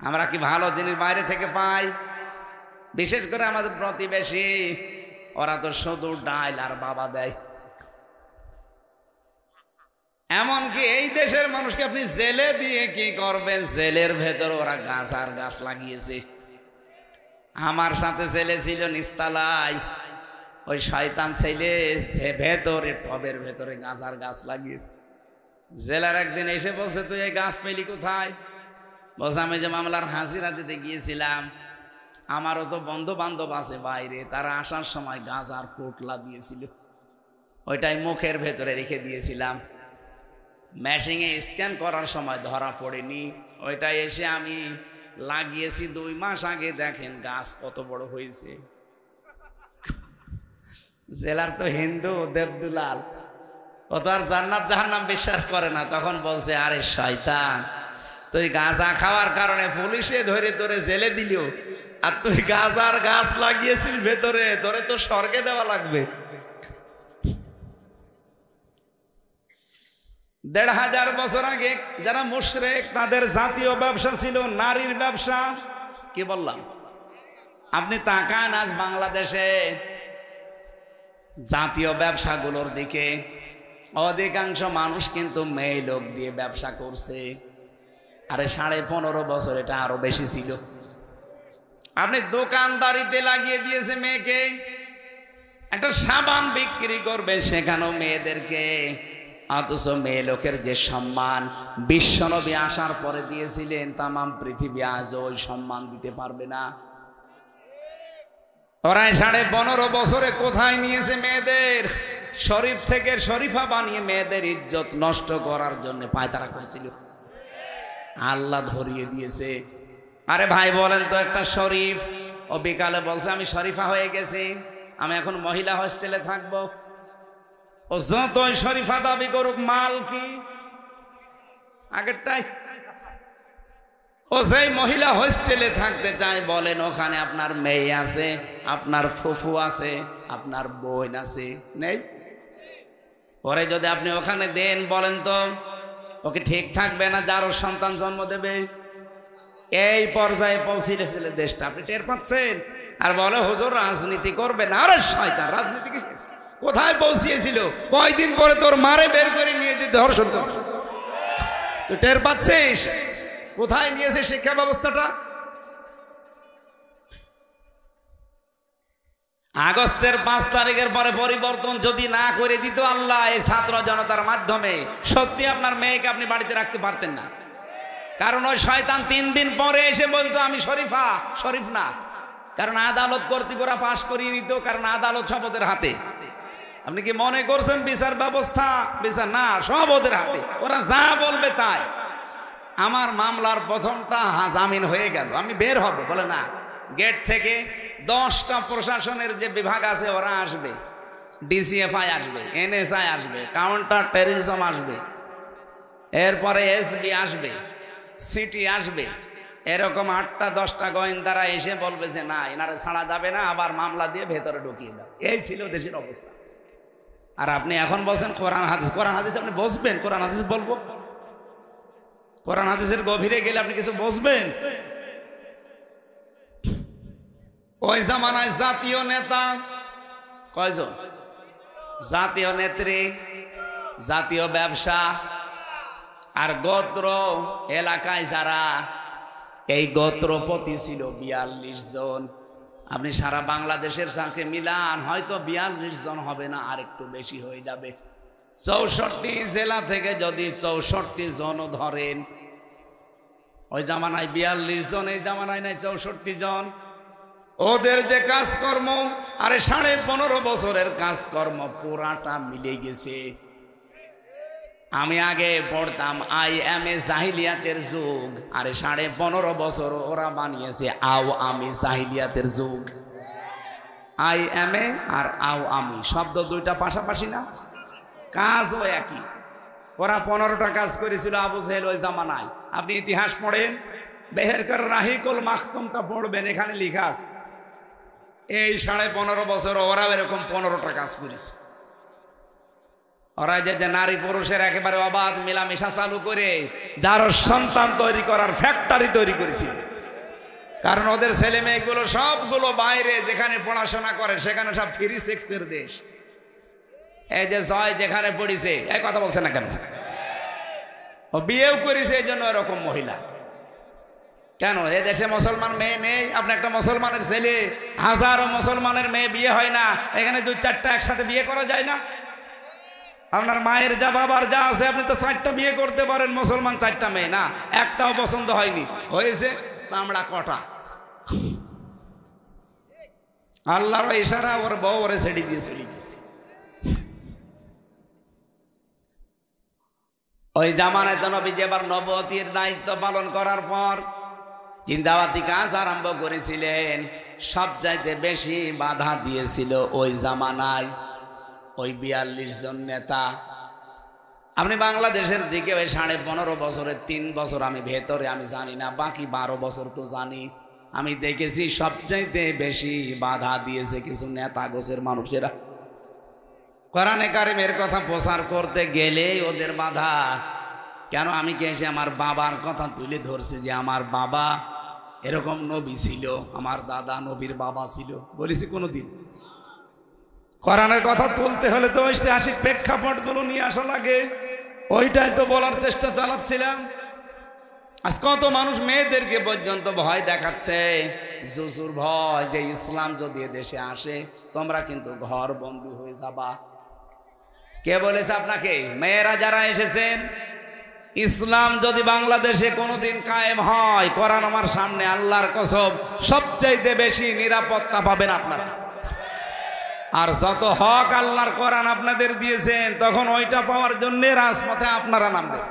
Speaker 1: আমরা কি ভালো জিনিস বাইরে থেকে পাই? বিশেষ করে আমাদের প্রতিবেশী, ওরা তো শুধু ডাল আর বাবা দেয়। এমনকি এই দেশের মানুষকে আপনি জেলে দিয়ে কি করবেন? জেলের ভেতর ওরা গাঁজার গাছ লাগিয়েছে। আমার সাথে জেলে ছিল নিস্তালায়, ওই শয়তান ছেলে ভেতরে টবের ভেতরে গাঁজার গাছ লাগিয়েছে। জেলার একদিন এসে বলছে, তুই এই গাছ পেলি কোথায়? বলছে, আমি যে মামলার হাজিরা দিতে গিয়েছিলাম, আমারও তো বন্ধু বান্ধব আছে বাইরে, তারা আসার সময় গাঁজার পোটলা দিয়েছিল, ওইটাই মুখের ভেতরে রেখে দিয়েছিলাম। মেশিনে স্ক্যান করার সময় ধরা পড়েনি, ওইটাই এসে আমি লাগিয়েছি 2 মাস আগে। দেখেন গাছ কত বড় হয়েছে। জেলার তো হিন্দু দেবদুলাল, ও তো আর জান্নাত জাহান্নাম বিশ্বাস করে না। তখন বলছে, আরে শয়তান, তুই গাঁজা খাওয়ার কারণে পুলিশে ধরে ধরে জেলে দিল, আর তুই গাঁজার গাছ লাগিয়েছিস ভেতরে, ধরে তো স্বর্গে দেওয়া লাগবে। ১৫০০ বছর আগে যারা মুশরিক, তাদের জাতীয় ব্যবসা ছিল নারীর ব্যবসা। কি বললাম? আপনি তাকান আজ বাংলাদেশে জাতীয় ব্যবসাগুলোর দিকে, অধিকাংশ মানুষ কিন্তু মেয়ে লোক দিয়ে ব্যবসা করছে। আরে 15.5 বছর এটা আরো বেশি ছিল। আপনি দোকানদারিতে লাগিয়ে দিয়েছে মেয়েকে, একটা সাবান বিক্রি করবে সেখানেও মেয়েদেরকে। অথচ মেয়ে লোকের যে সম্মান বিশ্বনবী আসার পরে দিয়েছিলেন, তামাম পৃথিবী আজ ওই সম্মান দিতে পারবে না। ওরা 15.5 বছরে কোথায় নিয়েছে মেয়েদের? শরীফ থেকে শরীফা বানিয়ে মেয়েদের ইজ্জত নষ্ট করার জন্য পায়তারা করেছিল। আল্লাহ ধরিয়ে দিয়েছে। আরে ভাই বলেন তো, একটা শরীফ ও বিকালে বলছে আমি শরীফা হয়ে গেছি, আমি এখন মহিলা হোস্টেলে থাকবো। ও যতই শরীফা দাবি করুক, মাল কি আগেরটাই। ও সেই মহিলা হোস্টেলে থাকতে চায়, বলেন ওখানে আপনার মেয়ে আছে, আপনার ফুফু আছে, আপনার বোন আছে, নেই? পরে যদি আপনি ওখানে দেন, বলেন তো ওকে ঠিক থাকবে না যারও সন্তান জন্ম দেবে? এই পর্যায়ে পৌঁছে রেখেছিলেন দেশটা, আপনি টের পাচ্ছেন? আর বলে হুজুর রাজনীতি করবে না। আরে শয়তান, রাজনীতি কি কোথায় পৌঁছিয়েছিল? কয়দিন পরে তোর মারে বের করে নিয়ে যেতে ধর্ষণ কর। তুই টের পাচ্ছিস কোথায় নিয়েছে শিক্ষা ব্যবস্থাটা? আগস্টের 5 তারিখের পরে পরিবর্তন যদি না করে দিত আল্লাহ এই ছাত্র জনতার মাধ্যমে, সত্যি আপনার মেয়েকে আপনি বাড়িতে রাখতে পারতেন না। কারণ ওই শয়তান 3 দিন পরে এসে বলতো আমি শরীফা, শরীফ না। কারণ আদালত কর্তৃক ওরা পাশ করিয়ে নিত, কারণ আদালত সব ওদের হাতে। আপনি কি মনে করছেন বিচার ব্যবস্থা? বিচার না, সব ওদের হাতে, ওরা যা বলবে তাই। আমার মামলার প্রথমটা জামিন হয়ে গেল, আমি বের হব, বলে না, গেট থেকে 10টা প্রশাসনের যে বিভাগ আছে ওরা আসবে, ডিসিএফআই আসবে, এনএসআই আসবে, কাউন্টার টেররিজম আসবে, এরপরে এসবি আসবে, সিটি আসবে, এরকম 8টা 10টা গোয়েন্দারা এসে বলবে যে না, এনারে ছাড়া যাবে না, আবার মামলা দিয়ে ভেতরে ঢুকিয়ে দাও। এই ছিল দেশের অবস্থা। আর আপনি এখন বলছেন কোরআন হাদিস, কোরআন হাদিস আপনি বসবেন? কোরআন হাদিস বলবো? কোরআন হাদিসের গভীরে গেলে আপনি কিছু বসবেন? ওই জামানায় জাতীয় নেতা কয়জন? জাতীয় নেত্রী, জাতীয় ব্যবসা আর গোত্র এলাকায় যারা, এই গোত্রপতি ছিল 42 জন। আপনি সারা বাংলাদেশের সাথে মিলান, হয়তো 42 জন হবে না, আর একটু বেশি হয়ে যাবে। 64 জেলা থেকে যদি 64 জন ধরেন, ওই জামানায় 42 জন, এই জামানায় নাই 64 জন। ওদের যে কাজকর্ম, আরে 15.5 বছরের কাজকর্ম পুরাটা মিলে গেছে। আমি আগে পড়তাম IMA জাহিলিয়াতের যুগ, আরে 15.5 বছর ওরা বানিয়েছে আওয়ামী জাহিলিয়াতের যুগ। IMA আর আওয়ামী শব্দ দুইটা পাশাপাশি না, কাজও একই। ওরা 15টা কাজ করেছিল আবু জেহেল ওই জামানায়। আপনি ইতিহাস পড়েন, বেহেরকার রাহিকুল মাখতুমটা পড়বেন, এখানে লেখা আছে এই 15.5 বছর ওরাও এরকম 15টা কাজ করেছে। ওরা যে নারী পুরুষের একেবারে অবাধ মেলামেশা চালু করে যার সন্তান তৈরি করার ফ্যাক্টরি তৈরি করেছিল। কারণ ওদের ছেলে মেয়েগুলো সবগুলো বাইরে যেখানে পড়াশোনা করে সেখানে সব ফ্রি সেক্সের দেশ। এই যে জয় যেখানে পড়িছে, এই কথা বলছে না কেন? ও বিয়েও করেছে, এই জন্য এরকম মহিলা। কেন এ দেশে মুসলমান মেয়ে নেই? আপনি একটা মুসলমানের ছেলে, হাজারো মুসলমানের মেয়ে বিয়ে হয় না, এখানে 2-4টা একসাথে বিয়ে করা যায় না? আপনার মায়ের যা বাবার যা আছে, আপনি তো 4টা বিয়ে করতে পারেন, মুসলমান 4টা মেয়ে না, একটাও পছন্দ হয়নি, হয়েছে চামড়া কটা। আল্লাহর ইশারা, ওর বউ ওরে ছেড়ে দিয়ে চলে গেছে। ওই জামানায় তো নবীজি এবার নবুয়তের দায়িত্ব পালন করার পর জিন্দাবাতি কাজ আরম্ভ করেছিলেন। সবচাইতে বেশি বাধা দিয়েছিল ওই জামানায় ওই 42 জন নেতা। আপনি বাংলাদেশের দিকে ওই 15.5 বছরের 3 বছর আমি ভেতরে, আমি জানি না, বাকি 12 বছর তো জানি। আমি দেখেছি সবচাইতে বেশি বাধা দিয়েছে কিছু নেতা গোছের মানুষেরা। কোরআনে কারিমের কথা প্রচার করতে গেলে ওদের বাধা। কেন? আমি কে এসে আমার বাবার কথা তুলে ধরছি যে আমার বাবা এরকম নবী ছিল, আমার দাদা নবীর বাবা ছিল, বলেছি কোনোদিন? কোরআনের কথা তুলতে হলে তো ঐতিহাসিক প্রেক্ষাপটগুলো নিয়ে আসা লাগে, ওইটাই তো বলার চেষ্টা চালাচ্ছিলাম। আজ কত মানুষ মেয়েদেরকে পর্যন্ত ভয় দেখাচ্ছে, জুজুর ভয়, যে ইসলাম যদি দেশে আসে তোমরা কিন্তু ঘর বন্দী হয়ে যাবা। কে বলেছে আপনাকে? মেয়েরা যারা এসেছেন, ইসলাম যদি বাংলাদেশে কোনোদিন কায়েম হয়, কোরআন আমার সামনে, আল্লাহর কসম, সবচাইতে বেশি নিরাপত্তা পাবেন আপনারা। আর যত হক আল্লাহর কোরআন আপনাদের দিয়েছেন, তখন ওইটা পাওয়ার জন্য রাজপথে আপনারা নামবেন।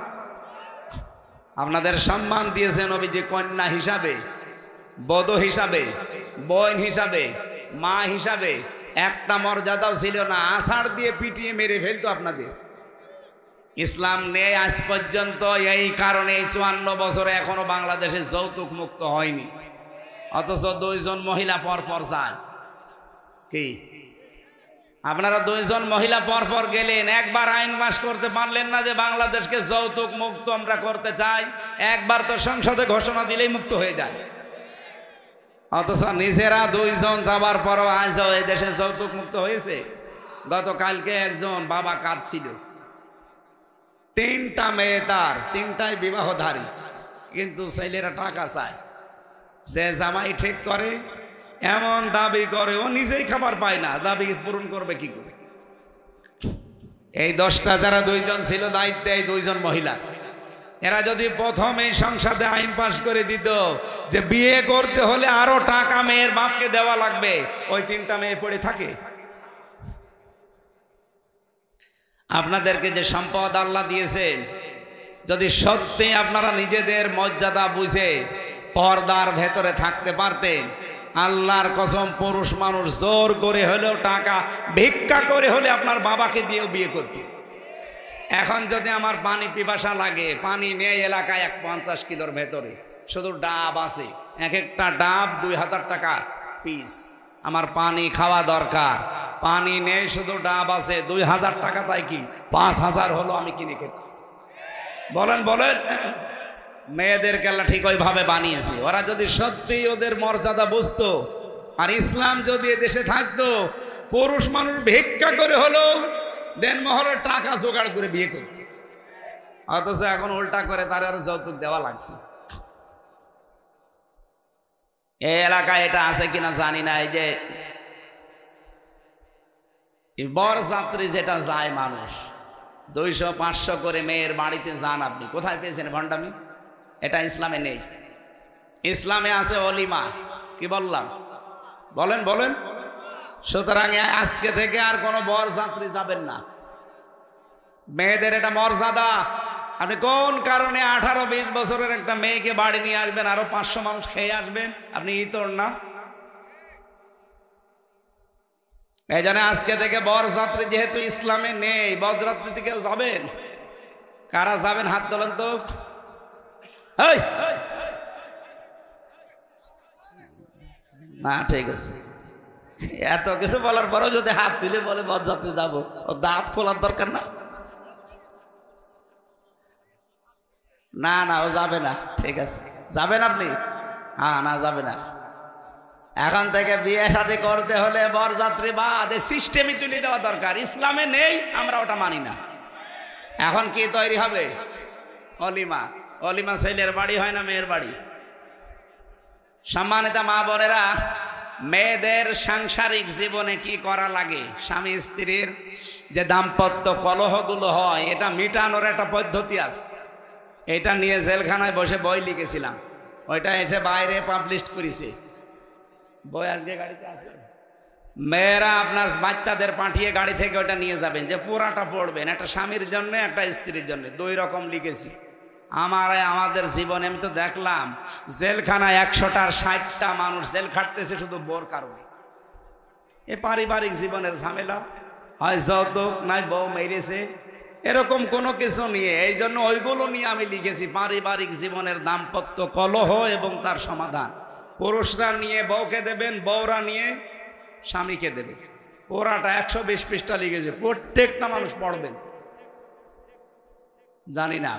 Speaker 1: আপনাদের সম্মান দিয়েছেন নবীজি কন্যা হিসাবে, বধূ হিসাবে, বোন হিসাবে, মা হিসাবে। একটা মর্যাদাও ছিল না, আষাঢ় দিয়ে পিটিয়ে মেরে ফেলতো আপনাদের। ইসলাম নেই আজ পর্যন্ত, এই কারণে 54 বছরে এখনো বাংলাদেশে যৌতুক মুক্ত হয়নি। অথচ 2 জন মহিলা পরপর যায়। কি আপনারা 2 জন মহিলা পরপর গেলেন, একবার আইন পাস করতে পারলেন না যে বাংলাদেশকে যৌতুক মুক্ত আমরা করতে চাই? একবার তো সংসদে ঘোষণা দিলেই মুক্ত হয়ে যায়। অথচ নিজেরা 2 জন যাবার পরও আজ এই দেশে যৌতুক মুক্ত হয়েছে। গতকালকে একজন বাবা কাঁদছিল, 3টা মেয়ে তার, 3টাই বিবাহধারী, কিন্তু ছেলেরা টাকা চায়। যে জামাই ঠিক করে এমন দাবি করে, ও নিজেই খাবার পায় না, দাবি পূরণ করবে কি করে? এই 10টা যারা 2 জন ছিল দায়িত্বে, এই 2 জন মহিলা, এরা যদি প্রথমে সংসদে আইন পাশ করে দিত যে বিয়ে করতে হলে আরো টাকা মেয়ের বাপকে দেওয়া লাগবে, ওই 3টা মেয়ে পড়ে থাকে। আপনাদেরকে যে সম্পদ আল্লাহ দিয়েছেন, যদি সত্যি আপনারা নিজেদের মর্যাদা বুঝে পর্দার ভেতরে থাকতে পারতেন, আল্লাহর কসম পুরুষ মানুষ জোর করে হলেও টাকা ভিক্ষা করে হলে আপনার বাবাকে দিয়েও বিয়ে করবে। এখন যদি আমার পানি পিপাসা লাগে, পানি নেই এলাকায় 50 কিলোর ভেতরে, শুধু ডাব আছে, এক একটা ডাব 2000 টাকা পিস, আমার পানি খাওয়া দরকার, পানি নেই শুধু ডাব আছে 2000 টাকা, তাই কি 5000 হলো আমি কিনে খেতাম? বলেন বলেন। মেয়েদেরকে আল্লাহ ঠিক ওইভাবে বানিয়েছে। ওরা যদি সত্যি ওদের মর্যাদা বুঝতো, আর ইসলাম যদি এদেশে থাকতো, পুরুষ মানুষ ভিক্ষা করে হলো দেনমহরের টাকা জোগাড় করে বিয়ে করত। অথচ এখন উল্টা করে তার আর যৌতুক দেওয়া লাগছে। এই এলাকায় এটা আছে কিনা জানি না, এই যে বরযাত্রী যেটা যায় মানুষ 200-500 করে মেয়ের বাড়িতে যান, আপনি কোথায় পেয়েছেন ভণ্ডামি? এটা ইসলামে নেই। ইসলামে আছে অলিমা। কি বললাম? বলেন বলেন। সুতরাং আজকে থেকে আর কোনো বরযাত্রী যাবেন না। মেয়েদের এটা মর্যাদা। আপনি কোন কারণে 18-20 বছরের একটা মেয়েকে বাড়ি নিয়ে আসবেন, আরো 500 মানুষ খেয়ে আসবেন? আপনি ইতর না? এই জন্য আজকে থেকে বরযাত্রী যেহেতু ইসলামে নেই, বরযাত্রীতে কেউ যাবেন? কারা যাবেন হাত তোলেন তো। না ঠিক আছে, এত কিছু বলার পরেও যদি হাত তুলে বলে বরযাত্রী যাবো, ও দাঁত খোলার দরকার না? না না, ও যাবে না। ঠিক আছে, যাবেন আপনি? হ্যাঁ, না যাবে না। এখন থেকে বিয়ে শাদী করতে হলে বরযাত্রী বাদ, সিস্টেমই তুলে দেওয়া দরকার। ইসলামে নেই, আমরা ওটা মানি না। এখন কি তৈরি হবে? অলিমা। অলিমা ছেলের বাড়ি হয় না মেয়ের বাড়ি? সম্মানিত মা বোনেরা, মেয়েদের সাংসারিক জীবনে কি করা লাগে, স্বামী স্ত্রীর যে দাম্পত্য কলহগুলো হয়, এটা মিটানোর একটা পদ্ধতি আছে। এটা নিয়ে জেলখানায় বসে বই লিখেছিলাম, ওইটা এসে বাইরে পাবলিশ করেছে। বই আজকে গাড়িতে আছে। মেয়েরা আপনার বাচ্চাদের পাঠিয়ে গাড়ি থেকে ওটা নিয়ে যাবেন, যে পুরাটা পড়বেন, একটা স্বামীর জন্য একটা স্ত্রীর জন্য, 2 রকম লিখেছি। আমাদের জীবনে আমি তো দেখলাম জেলখানায় 100টার 60টা মানুষ জেল খাটতেছে শুধু বোর কারণে। এ পারিবারিক জীবনের ঝামেলা, হয় যৌতুক, নাই বউ মেরেছে, এরকম কোনো কিছু নিয়ে। এই জন্য ওইগুলো নিয়ে আমি লিখেছি, পারিবারিক জীবনের দাম্পত্য কলহ এবং তার সমাধান। পুরুষরা নিয়ে বউকে দেবেন, বউরা নিয়ে স্বামীকে দেবেন। পুরাটা 120 পৃষ্ঠা লিখেছে, প্রত্যেকটা মানুষ পড়বেন। জানি না,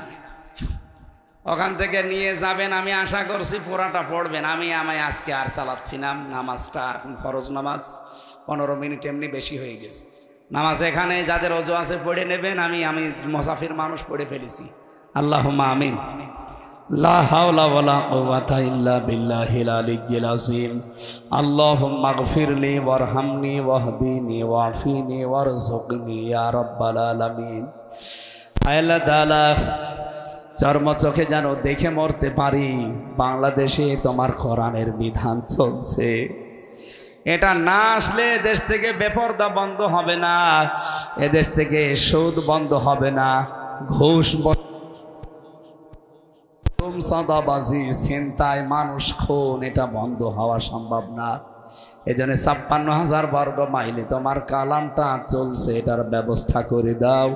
Speaker 1: ওখান থেকে নিয়ে যাবেন, আমি আশা করছি পুরাটা পড়বেন। আমি আজকে আর চালাচ্ছি না নামাজটা, এখন ফরজ নামাজ 15 মিনিট এমনি বেশি হয়ে গেছে। নামাজ এখানে যাদের ওযু আছে পড়ে নেবেন, আমি মুসাফির মানুষ পড়ে ফেলেছি। আল্লাহুম্মা আমিন। লা হাওলা ওয়ালা কুওয়াতা ইল্লা বিল্লাহিল আলিয়্যিল আযীম। আল্লাহুম্মা গফিরলি ওয়ারহামনি ওয়াহদিনি ওয়াফিনি ওয়ারযুকনি ইয়া রাব্বাল আলামিন। আল্লাহ তাআলা চর্ম চোখে যেন দেখে মরতে পারি, বাংলাদেশে তোমার কোরআনের বিধান চলছে। এটা না আসলে দেশ থেকে বেপরদা বন্ধ হবে না, এদেশ থেকে সুদ বন্ধ হবে না, ঘুষ সাদাবাজি, ছিনতাই, মানুষ খুন, এটা বন্ধ হওয়া সম্ভব না। এজন্য 56,000 বর্গ মাইলে তোমার কালামটা চলছে, এটার ব্যবস্থা করে দাও।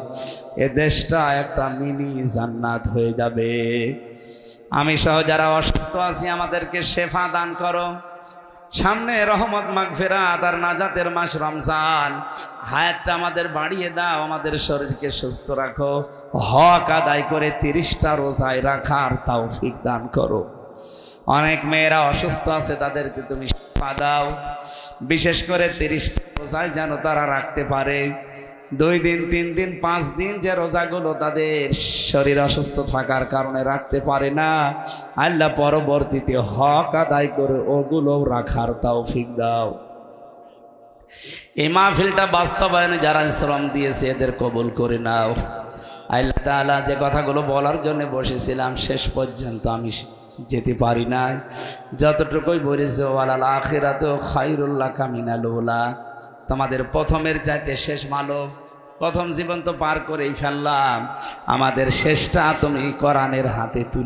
Speaker 1: এ দেশটা একটা মিনি জান্নাত হয়ে যাবে। আমি সহ যারা অসুস্থ আছি, আমাদেরকে শেফা দান করো। সামনে রহমত মাগফিরাত আর নাজাতের মাস রমজান, হায়াতটা আমাদের বাড়িয়ে দাও, আমাদের শরীরকে সুস্থ রাখো। হক আদায় করে 30টা রোজায় রাখার তৌফিক দান করো। অনেক মেয়েরা অসুস্থ আছে, তাদেরকে তুমি শিফা দাও। বিশেষ করে 30টা রোজায় যেন তারা রাখতে পারে। 2 দিন 3 দিন 5 দিন যে রোজাগুলো তাদের শরীর অসুস্থ থাকার কারণে রাখতে পারে না, আল্লাহ পরবর্তীতে হক আদায় করে ওগুলো রাখার তৌফিক দাও। এই মাহফিলটা বাস্তবায়নে যারা শ্রম দিয়েছে এদের কবুল করে নাও। আল্লাহ তাআলা যে কথাগুলো বলার জন্য বসেছিলাম শেষ পর্যন্ত আমি যেতে পারি না, যতটুকুই বলেছে ওয়ালাল আখিরাতু খায়রুল লাকা মিনাল উলা, তোমাদের প্রথমের চাইতে শেষ ভালো। প্রথম জীবন তো পার করেই ফেললাম, আমাদের শেষটা তুমি কোরআনের হাতে তুলে